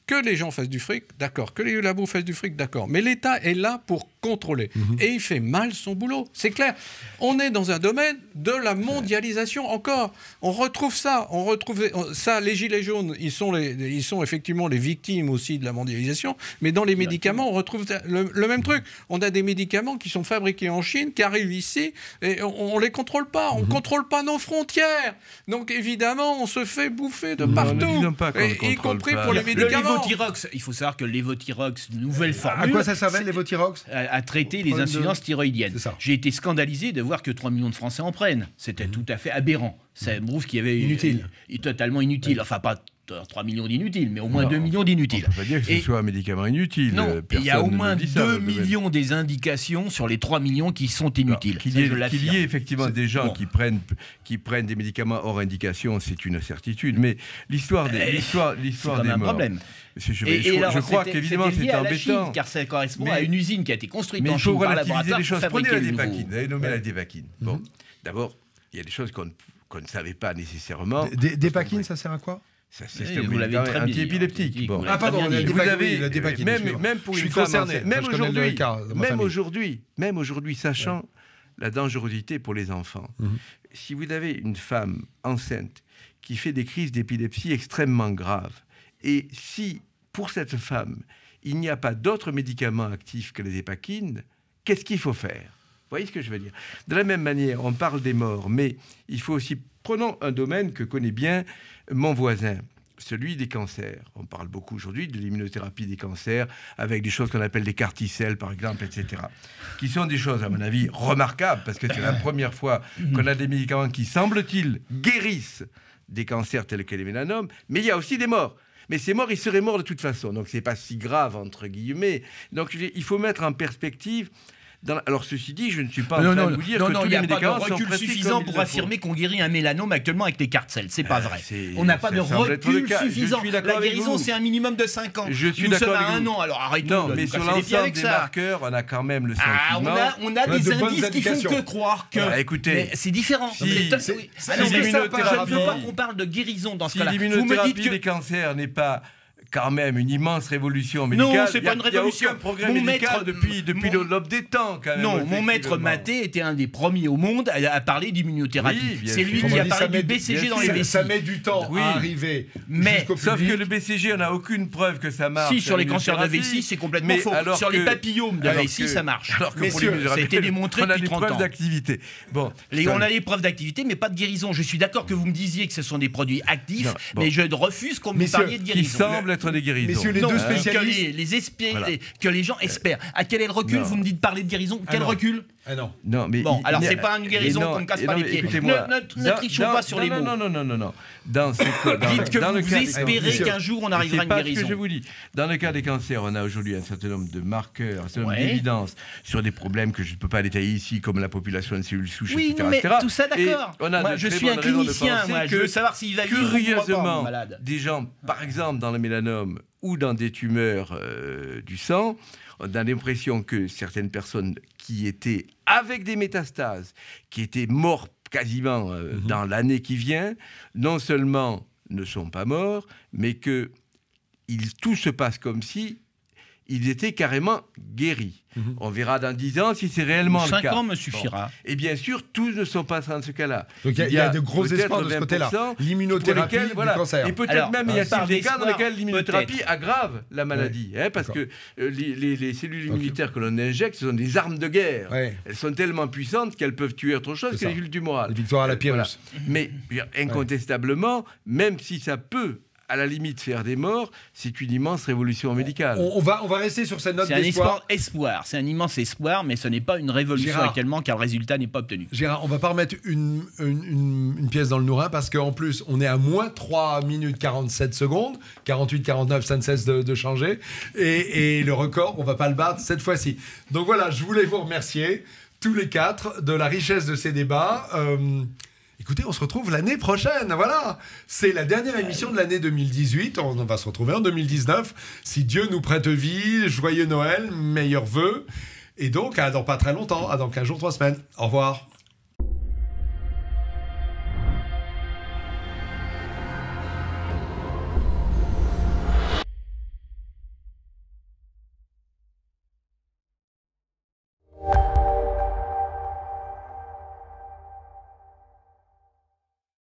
Que les gens fassent du fric, d'accord. Que les labos fassent du fric, d'accord. Mais l'État est là pour contrôler. Et il fait mal son boulot. C'est clair. On est dans un domaine de la mondialisation encore. On retrouve ça. Les gilets jaunes, ils sont effectivement les victimes aussi de la mondialisation. Mais dans les médicaments, on retrouve le même truc. On a des médicaments qui sont fabriqués en Chine, qui arrivent ici, et on les contrôle pas. On contrôle pas nos frontières. Donc évidemment, on se fait bouffer de partout. Y compris pour les médicaments. Il faut savoir que l'évothyrox, nouvelle formule... À quoi ça servait, l'évothyrox ? À traiter les insuffisances thyroïdiennes. J'ai été scandalisé de voir que 3 millions de Français en prennent. C'était tout à fait aberrant. Ça prouve qu'il y avait... Inutile. Totalement inutile. Enfin, pas 3 millions d'inutiles, mais au moins 2 millions d'inutiles. On ne peut pas dire que ce soit un médicament inutile. Non, il y a au moins 2 millions des indications sur les 3 millions qui sont inutiles. Qu'il y ait effectivement des gens qui prennent des médicaments hors indication, c'est une certitude. Mais l'histoire des morts... problème. Je crois qu'évidemment c'est embêtant. Car ça correspond à une usine qui a été construite en Chine par relativiser laboratoire les choses. pour Prenez fabriquer la dépakine. Vous avez nommé la dépakine. Bon, d'abord, il y a des choses qu'on ne savait pas nécessairement. Dépakine, ça sert à quoi ? C'est un système anti-épileptique. Bon. Ah pardon, vous avez la dépakine. Même pour une femme, même aujourd'hui, sachant la dangerosité pour les enfants, si vous avez une femme enceinte qui fait des crises d'épilepsie extrêmement graves, et si pour cette femme il n'y a pas d'autres médicaments actifs que la dépakine, qu'est-ce qu'il faut faire ? Vous voyez ce que je veux dire ? De la même manière, on parle des morts, mais il faut aussi... Prenons un domaine que connaît bien mon voisin, celui des cancers. On parle beaucoup aujourd'hui de l'immunothérapie des cancers, avec des choses qu'on appelle des CAR-T-cells, par exemple, etc. Qui sont des choses, à mon avis, remarquables, parce que c'est la première fois qu'on a des médicaments qui, semble-t-il, guérissent des cancers tels que les mélanomes, mais il y a aussi des morts. Mais ces morts, ils seraient morts de toute façon, donc c'est pas si grave, entre guillemets. Donc il faut mettre en perspective... Alors ceci dit, je ne suis pas en train de vous dire que tous les médicaments sont recul suffisant pour affirmer qu'on guérit un mélanome actuellement avec les CAR-T-cells. C'est pas vrai. On n'a pas de recul suffisant. La guérison, c'est un minimum de 5 ans. Je suis Nous sommes à d'accord 1 an. Alors arrêtons. Non, mais sur l'ensemble des marqueurs, on a quand même le sentiment... On a des indices qui font que croire que... Écoutez, c'est différent. Je ne veux pas qu'on parle de guérison dans ce cas-là. Si l'immunothérapie des cancers n'est pas... quand même une immense révolution médicale. Non, c'est pas une révolution. Il n'y a aucun progrès médical depuis l'aube des temps, quand même. Non, mon maître Maté était un des premiers au monde à parler d'immunothérapie. Oui, c'est lui qui a parlé du BCG dans les BCG. Ça met du temps à arriver. Mais sauf que le BCG, on n'a aucune preuve que ça marche. Si, sur les cancers de vessie, c'est complètement faux. Sur les papillomes de vessie, ça marche. Alors que pour l'immunothérapie, ça a été démontré depuis 30 ans. On a des preuves d'activité. Bon, on a des preuves d'activité, mais pas de guérison. Je suis d'accord que vous me disiez que ce sont des produits actifs, mais je refuse qu'on me parliez de guérison. Qui semblent être des guérisons. Les deux spécialistes... que les gens espèrent. À quel est le recul ? Vous me dites parler de guérison. Quel recul ? Ah non. Non, mais Bon, alors c'est pas une guérison qu'on ne casse pas les pieds. Ne trichons pas sur les mots. Non. Dites que vous espérez qu'un jour on arrivera à une guérison. C'est ce que je vous dis. Dans le cas des cancers, on a aujourd'hui un certain nombre de marqueurs, un certain nombre d'évidences sur des problèmes que je ne peux pas détailler ici, comme la population de cellules souches, oui, etc. mais tout ça, d'accord. Moi, je suis un clinicien. Je veux savoir s'il va vivre curieusement, malade. des gens, par exemple, dans le mélanome ou dans des tumeurs du sang, on a l'impression que certaines personnes qui étaient avec des métastases, qui étaient mortes quasiment dans l'année qui vient, non seulement ne sont pas morts, mais que tout se passe comme si ils étaient carrément guéris. On verra dans 10 ans si c'est réellement le cas. 5 ans me suffira. Bon. Et bien sûr, tous ne sont pas dans ce cas-là. Donc il y a de gros espoirs de ce côté-là. L'immunothérapie du cancer. Et peut-être même il y a des cas dans lesquels l'immunothérapie aggrave la maladie. Parce que les cellules immunitaires que l'on injecte, ce sont des armes de guerre. Elles sont tellement puissantes qu'elles peuvent tuer autre chose que les cellules tumorales. Victoire à la Pyrrhus. Mais incontestablement, même si ça peut à la limite faire des morts, c'est une immense révolution médicale. On va rester sur cette note d'espoir. C'est un immense espoir, mais ce n'est pas une révolution actuellement, car le résultat n'est pas obtenu. Gérard, on va pas remettre une pièce dans le nourrin, parce qu'en plus, on est à moins 3 minutes 47 secondes, 48, 49, ça ne cesse de changer, et le record, on va pas le battre cette fois-ci. Donc voilà, je voulais vous remercier, tous les quatre, de la richesse de ces débats. Écoutez, on se retrouve l'année prochaine, voilà. C'est la dernière émission de l'année 2018. On va se retrouver en 2019. Si Dieu nous prête vie, joyeux Noël, meilleurs vœux. Et donc, à dans pas très longtemps, à dans 15 jours, 3 semaines. Au revoir.